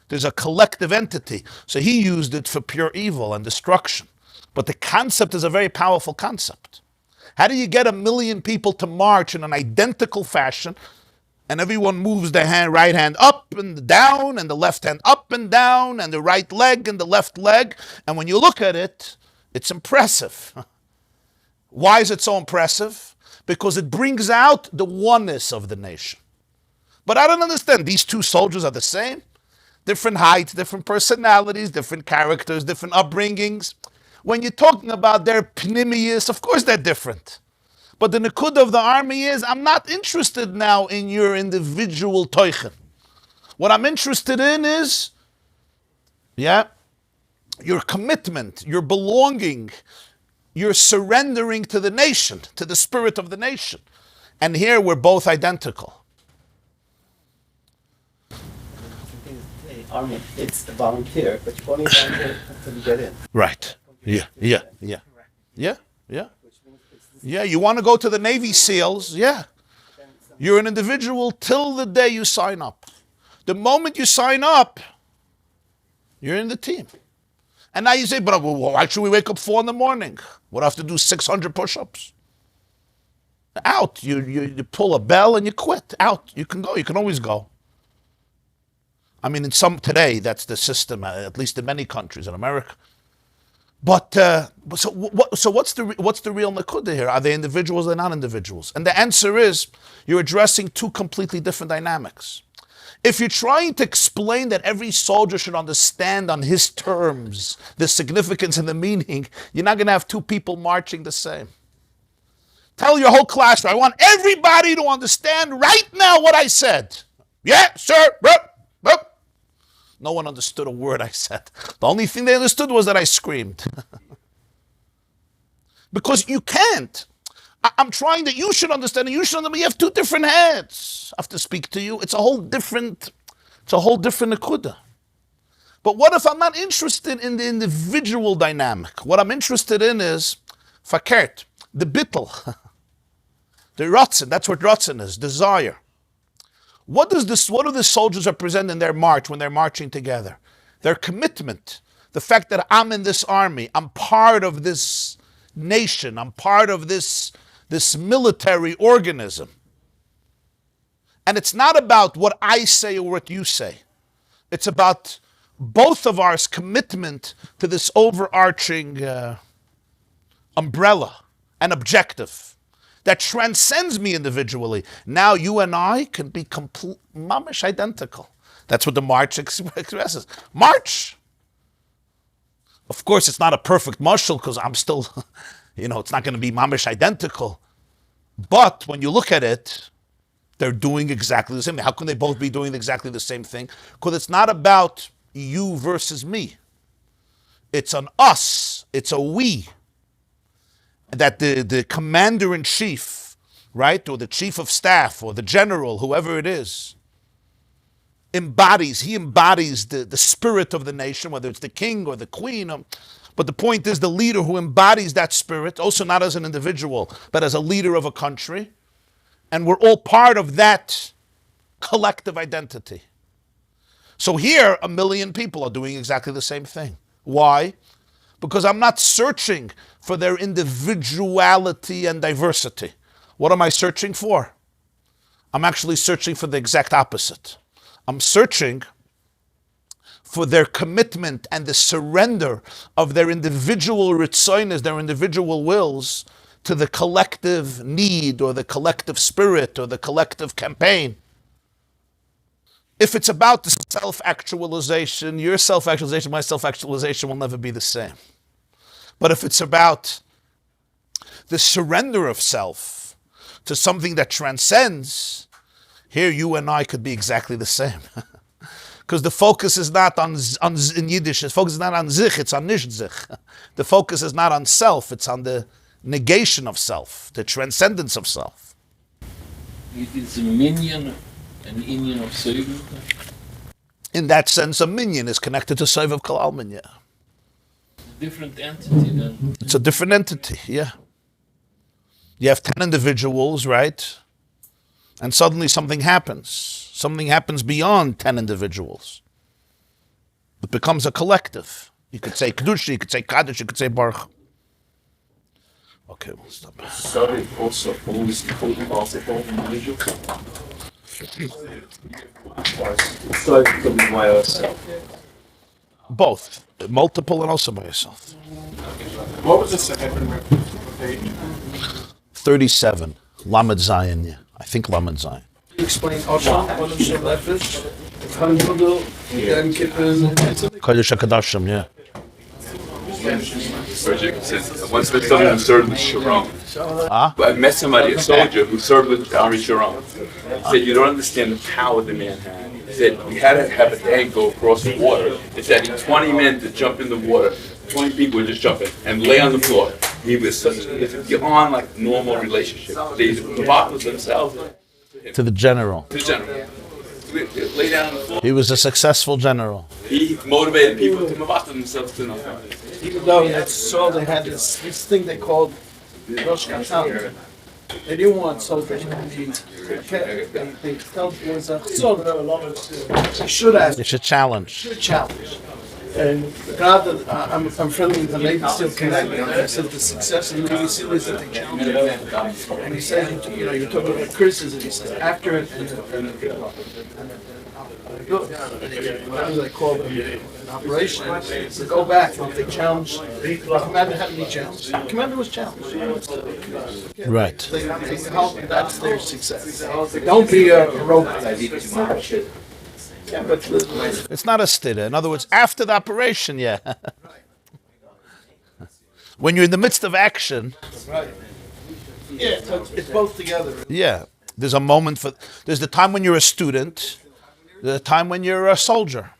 [SPEAKER 2] There's a collective entity. So he used it for pure evil and destruction. But the concept is a very powerful concept. How do you get 1 million people to march in an identical fashion, and everyone moves their right hand up and down, and the left hand up and down, and the right leg and the left leg, and when you look at it, it's impressive. Why is it so impressive? Because it brings out the oneness of the nation. But I don't understand. These two soldiers are the same? Different heights, different personalities, different characters, different upbringings. When you're talking about their pnimius, of course they're different. But the nikud of the army is, I'm not interested now in your individual toichen. What I'm interested in is, your commitment, your belonging, your surrendering to the nation, to the spirit of the nation. And here we're both identical.
[SPEAKER 1] Army, it's a volunteer, but you only volunteer until you get in.
[SPEAKER 2] Right. Yeah. Yeah, you want to go to the Navy SEALs? Yeah. You're an individual till the day you sign up. The moment you sign up, you're in the team. And now you say, but why should we wake up 4 a.m? What do I have to do 600 push-ups? Out. You pull a bell and you quit. Out. You can go. You can always go. I mean, today, that's the system, at least in many countries, in America. But so what's the real Likkutei here? Are they individuals or not individuals? And the answer is, you're addressing two completely different dynamics. If you're trying to explain that every soldier should understand on his terms the significance and the meaning, you're not going to have two people marching the same. Tell your whole class, I want everybody to understand right now what I said. Yeah, sir. No one understood a word I said. The only thing they understood was that I screamed. Because you can't. I'm trying that you should understand, and you should understand, but you have two different heads. I have to speak to you. It's a whole different nekuda. But what if I'm not interested in the individual dynamic? What I'm interested in is fakert, the bittel, the rotzen. That's what rotzen is, desire. What do the soldiers represent in their march when they're marching together? Their commitment, the fact that I'm in this army, I'm part of this nation, I'm part of this military organism. And it's not about what I say or what you say. It's about both of our commitment to this overarching umbrella and objective that transcends me individually. Now you and I can be mamish identical. That's what the march expresses. March! Of course, it's not a perfect mashal because I'm still, it's not going to be mamish identical. But when you look at it, they're doing exactly the same thing. How can they both be doing exactly the same thing? Because it's not about you versus me. It's an us. It's a we. That the commander-in-chief, right, or the chief of staff, or the general, whoever it is, embodies the spirit of the nation, whether it's the king or the queen. But the point is the leader who embodies that spirit, also not as an individual, but as a leader of a country. And we're all part of that collective identity. So here, 1 million people are doing exactly the same thing. Why? Because I'm not searching for their individuality and diversity. What am I searching for? I'm actually searching for the exact opposite. I'm searching for their commitment and the surrender of their individual ritzonos, their individual wills, to the collective need or the collective spirit or the collective campaign. If it's about the self-actualization, your self-actualization, my self-actualization will never be the same. But if it's about the surrender of self to something that transcends, here you and I could be exactly the same. Because the focus is not on in Yiddish, the focus is not on sich, it's on nicht sich. The focus is not on self, it's on the negation of self, the transcendence of self.
[SPEAKER 9] It is a minion, an Indian of Sovev.
[SPEAKER 2] In that sense, a minion is connected to Sovev Kol Almin, yeah.
[SPEAKER 9] Different entity then.
[SPEAKER 2] It's a different entity, yeah. You have 10 individuals, right? And suddenly something happens. Something happens beyond 10 individuals. It becomes a collective. You could say Kedoshim, you could say Kaddish, you could say Baruch. Okay, we'll stop.
[SPEAKER 3] Sovev also always multiple individuals. Sovev could be by yourself.
[SPEAKER 2] Both. Multiple and also by yourself.
[SPEAKER 8] What was the second page?
[SPEAKER 2] 37. Lamed Zayin, yeah. I think Lamed Zayin.
[SPEAKER 8] Explain Osham, Osham Lefish, Hanfudel, Yom Kippur,
[SPEAKER 2] Kodesh HaKadoshim, yeah.
[SPEAKER 6] Jacobson, once met someone who served with Sharon. I met somebody, a soldier, who served with Army Sharon. He said, you don't understand the power the man had. He said, we had to have a tank go across the water. It said, 20 men to jump in the water. 20 people would just jump in and lay on the floor. He was such a, on like normal relationship. They provided themselves
[SPEAKER 2] To the general.
[SPEAKER 6] to the general. Lay down on the floor.
[SPEAKER 2] He was a successful general.
[SPEAKER 6] He motivated people to move themselves to nothing.
[SPEAKER 8] even though that's all they had this thing they called Rosh Hashanah. They didn't want soldiers. They felt it was a they should ask.
[SPEAKER 2] It's a challenge.
[SPEAKER 8] Should challenge. And God, I'm friendly with the Navy SEAL Connect. I said the success of the Navy SEAL is that they challenge it. And he said, you're talking about criticism. He said, after it, whatever they call it, an operation, to go back and if they challenge, the commander had to be challenged. The commander was challenged.
[SPEAKER 2] Right.
[SPEAKER 8] They help, and that's their success. Don't be a robot. Yeah, but
[SPEAKER 2] It's not a stira. In other words, after the operation, yeah. When you're in the midst of action,
[SPEAKER 8] yeah, so it's both together.
[SPEAKER 2] yeah, there's a moment for, there's the time when you're a student, there's the time when you're a soldier.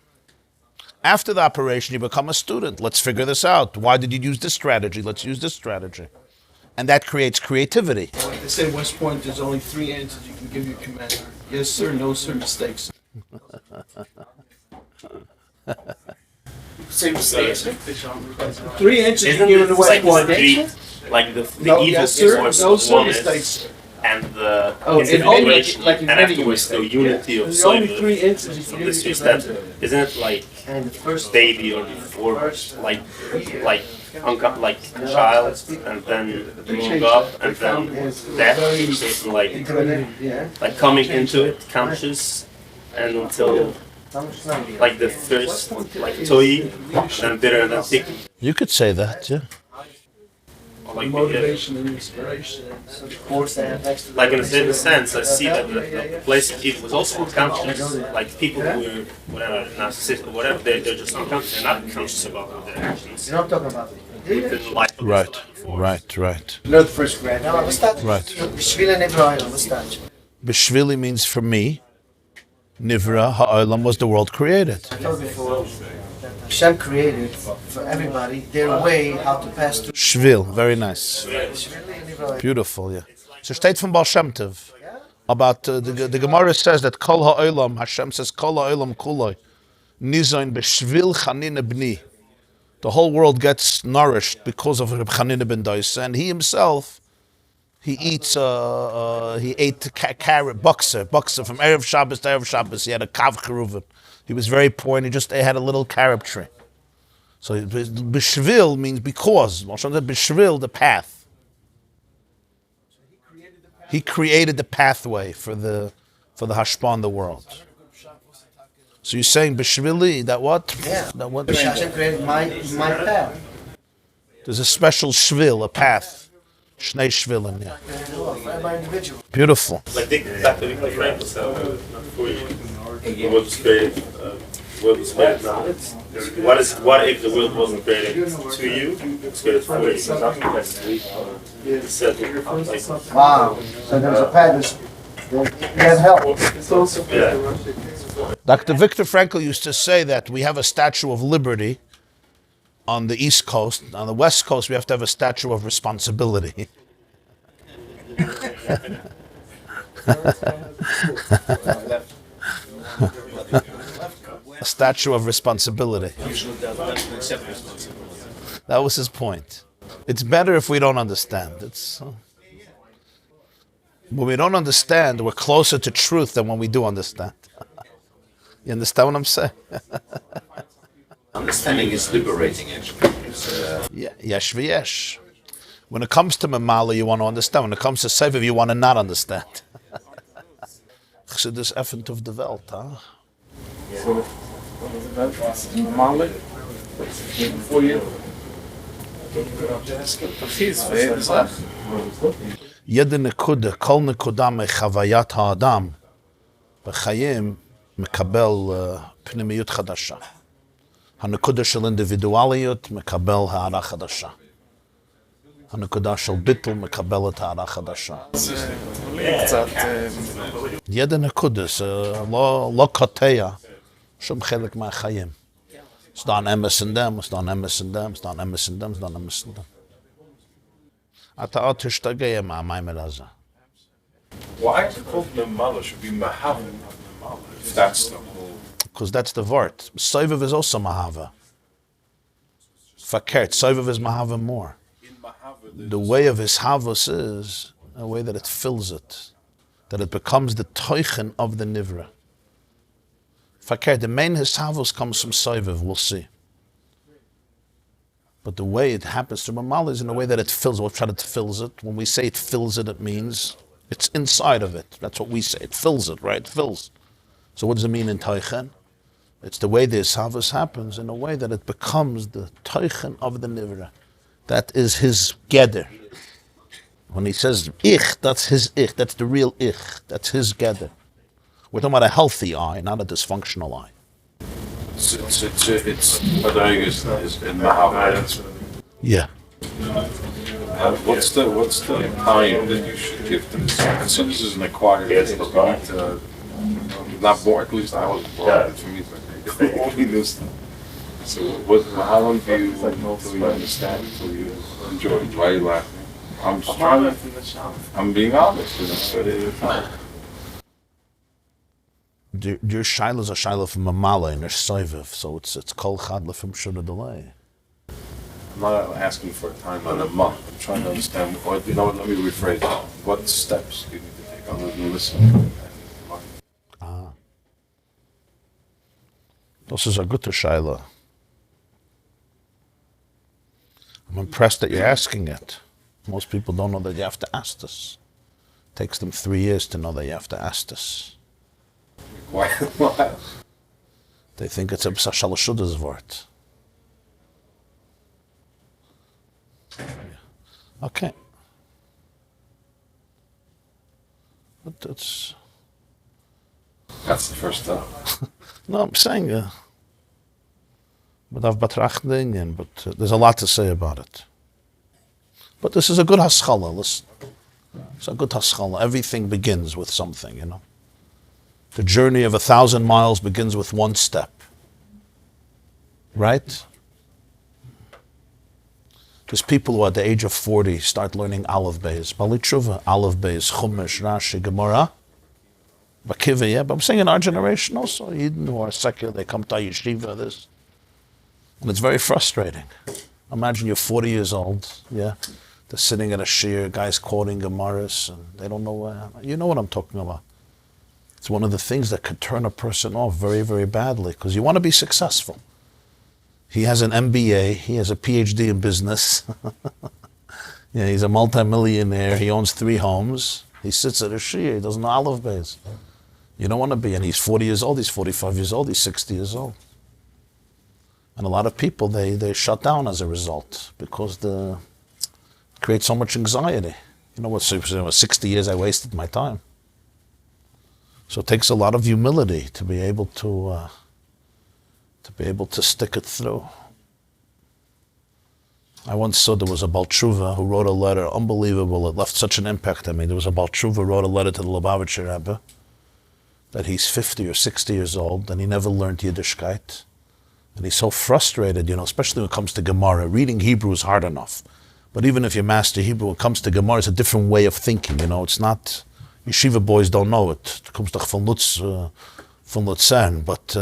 [SPEAKER 2] After the operation, you become a student. Let's figure this out. Why did you use this strategy? Let's use this strategy. And that creates creativity.
[SPEAKER 8] Like they say in West Point, there's only 3 answers you can give your commander. Yes, sir, no, sir, mistakes.
[SPEAKER 7] Same mistakes.
[SPEAKER 8] 3 answers you
[SPEAKER 7] Isn't
[SPEAKER 8] give in the
[SPEAKER 7] it
[SPEAKER 8] West
[SPEAKER 7] like
[SPEAKER 8] Point.
[SPEAKER 7] the three, like the
[SPEAKER 8] No,
[SPEAKER 7] evil
[SPEAKER 8] yes, sir,
[SPEAKER 7] force
[SPEAKER 8] no,
[SPEAKER 7] of
[SPEAKER 8] sir,
[SPEAKER 7] oneness,
[SPEAKER 8] mistakes.
[SPEAKER 7] and the
[SPEAKER 8] Oh, in
[SPEAKER 7] individuation,
[SPEAKER 8] like in
[SPEAKER 7] and
[SPEAKER 8] many
[SPEAKER 7] afterwards the
[SPEAKER 8] ways.
[SPEAKER 7] unity of
[SPEAKER 8] There's only
[SPEAKER 7] Sovev.
[SPEAKER 8] 3 answers you
[SPEAKER 7] So
[SPEAKER 8] can
[SPEAKER 7] this
[SPEAKER 8] give
[SPEAKER 7] is
[SPEAKER 8] your
[SPEAKER 7] that,
[SPEAKER 8] commander.
[SPEAKER 7] isn't it like baby or before, like like child, and then growing up, and then death, like coming into it conscious, and until like the first, like toy, then bitter, and then thick.
[SPEAKER 2] You could say that, yeah.
[SPEAKER 7] Like,
[SPEAKER 8] Motivation and inspiration.
[SPEAKER 7] like in a certain sense, I see that the place of people was also unconscious. Like people who were whatever narcissistic or whatever, they're just unconscious. They're not conscious about their actions.
[SPEAKER 10] You're not talking about it.
[SPEAKER 7] Within life of
[SPEAKER 2] Right,
[SPEAKER 7] before.
[SPEAKER 2] right.
[SPEAKER 8] Not the first grade.
[SPEAKER 10] No, what's that?
[SPEAKER 2] Right.
[SPEAKER 10] Shvila Nevra'il, what's that?
[SPEAKER 2] Bishvili means for me, Nivra Ha'olam was the world created.
[SPEAKER 10] I told before that Hashem created for everybody their way how to pass through.
[SPEAKER 2] Shvil, very nice.
[SPEAKER 10] Shvila Nevra'il.
[SPEAKER 2] Beautiful, yeah. So steht von Baal Shem Tov. About the Gemara says that Kol ha'olam, Hashem says Kol ha'olam kuloi, nizayin b'shvil chanina b'ni. The whole world gets nourished because of Reb Chanina ben Dosa, and he himself, he ate carrot, baksa from Erev Shabbos to Erev Shabbos. He had a kav cheruvim. He was very poor, and he had a little carob tree. So b'shvil means because. Moshe said b'shvil, the path. He created the pathway for the hashpah in the world. So you're saying b'shvili, that what?
[SPEAKER 10] Yeah.
[SPEAKER 2] That what?
[SPEAKER 10] Hashem created my path.
[SPEAKER 2] There's a special shvil, a path. Shnei shvilim, yeah.
[SPEAKER 10] For every individual.
[SPEAKER 2] Beautiful.
[SPEAKER 7] Like Dr. Frank was before you. The world was created. What if the world wasn't created to you? It's created for you.
[SPEAKER 10] Wow. So there's a path. You have help.
[SPEAKER 7] Yeah.
[SPEAKER 2] Dr. Viktor Frankl used to say that we have a Statue of Liberty on the East Coast. On the West Coast, we have to have a Statue of Responsibility. A statue of responsibility. That was his point. It's better if we don't understand. When we don't understand, we're closer to truth than when we do understand. You understand what I'm saying?
[SPEAKER 3] Understanding is liberating, actually.
[SPEAKER 2] Yesh v'yesh. When it comes to Memale, you want to understand. When it comes to Sovev, you want to not understand. Chassidus effent of the Welt, huh?
[SPEAKER 3] So, Memale, for you.
[SPEAKER 2] Jede nekuda, kol nekuda mechavayat ha'adam, b'chayim מקבל פנימיות חדשה. הנקודה של אינדיבידואליות מקבל הערה חדשה. הנקודה של ביטול מקבלת הערה חדשה. ידע נקודה, זה לא קוטע שום חלק מהחיים. It's not emes and them, it's not emes and them, it's not emes and them, it's not emes and them. אתה עוד תשתגע מהמיימר הזה.
[SPEAKER 4] Why is it called Memale? Should be Mahavim. If that's the whole.
[SPEAKER 2] Because that's the vort. Sovev is also Mahava. Fakert, Sovev is Mahava more. The way of his Havos is a way that it fills it, that it becomes the Teuchen of the Nivra. Fakert, the main his Havos comes from Sovev, we'll see. But the way it happens to Memale is in a way that it fills it. What it fills it? When we say it fills it, it means it's inside of it. That's what we say. It fills it, right? It fills. So what does it mean in Teuchen? It's the way the Ishavas happens in a way that it becomes the Teuchen of the Nivra. That is his Geder. When he says Ich, that's his Ich. That's the real Ich. That's his Geder. We're talking about a healthy eye, not a dysfunctional eye.
[SPEAKER 4] It's Adagas is in Mahavim.
[SPEAKER 2] Yeah.
[SPEAKER 4] What's the time that you should give to this? So this is an acquired taste. You need to not born. At least I was born. For me, only this. So how long do you understand? Till you enjoy it? Why are you laughing? I'm just trying to. I'm being honest.
[SPEAKER 2] Your Shiloh is a Shiloh from Memale and there's Sovev, so it's Kol Chad from Shul delay.
[SPEAKER 4] I'm not asking for a time on a month. I'm trying to understand. Or let me rephrase. What steps do you need to take other than listen?
[SPEAKER 2] This is a good Shiloh. I'm impressed that you're asking it. Most people don't know that you have to ask this. It takes them 3 years to know that you have to ask this.
[SPEAKER 4] Why?
[SPEAKER 2] They think it's a Shalashudas word. Okay. But
[SPEAKER 4] that's the first step.
[SPEAKER 2] No, I'm saying, but I've betrachten, but there's a lot to say about it. But this is a good haschala. Listen, it's a good haschala. Everything begins with something, you know. The journey of 1,000 miles begins with one step, right? There's people who at the age of 40 start learning Aleph Beis, Bali Tshuva, Aleph Beis, Chumash, Rashi, Gemara, Bakiva, yeah, but I'm saying in our generation also, Yidden who are secular, they come to yeshiva, this. And it's very frustrating. Imagine you're 40 years old, yeah, they're sitting at a Shir, guys quoting Gemaras, and they don't know, you know what I'm talking about. It's one of the things that could turn a person off very, very badly, because you want to be successful. He has an MBA, he has a PhD in business. Yeah, he's a multimillionaire, he owns 3 homes, he sits at a Shir, he doesn't know Aleph Beis. You don't want to be, and he's 40 years old, he's 45 years old, he's 60 years old. And a lot of people, they shut down as a result, because it creates so much anxiety. You know what, 60 years I wasted my time. So it takes a lot of humility to be able to stick it through. I once saw there was a Baal Tshuva who wrote a letter, unbelievable, it left such an impact on me. There was a Baal Tshuva who wrote a letter to the Lubavitcher Rebbe that he's 50 or 60 years old and he never learned Yiddishkeit. And he's so frustrated, especially when it comes to Gemara. Reading Hebrew is hard enough. But even if you master Hebrew, when it comes to Gemara, it's a different way of thinking. It's not, yeshiva boys don't know it. It comes to von Luzern. But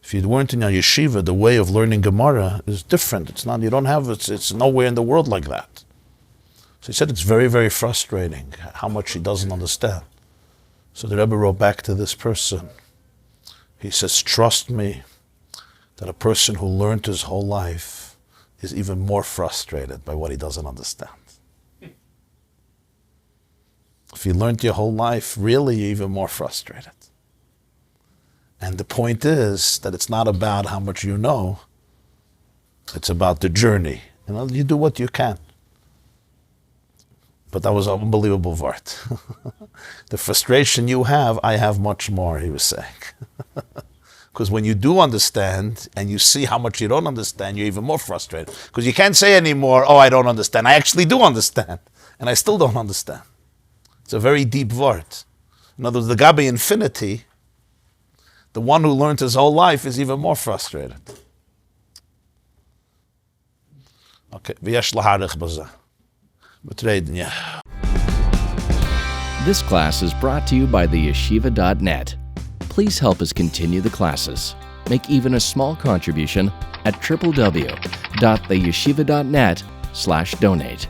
[SPEAKER 2] if you weren't in your yeshiva, the way of learning Gemara is different. It's not, you don't have, it's nowhere in the world like that. So he said it's very, very frustrating how much he doesn't understand. So the Rebbe wrote back to this person. He says, trust me, that a person who learned his whole life is even more frustrated by what he doesn't understand. If you learned your whole life, really you're even more frustrated. And the point is that it's not about how much you know, it's about the journey. You do what you can. But that was an unbelievable word. The frustration you have, I have much more, he was saying. Because when you do understand and you see how much you don't understand, you're even more frustrated. Because you can't say anymore, oh, I don't understand. I actually do understand. And I still don't understand. It's a very deep word. In other words, the Gabi infinity, the one who learned his whole life is even more frustrated. Okay.
[SPEAKER 11] This class is brought to you by theyeshiva.net. Please help us continue the classes. Make even a small contribution at www.theyeshiva.net/donate.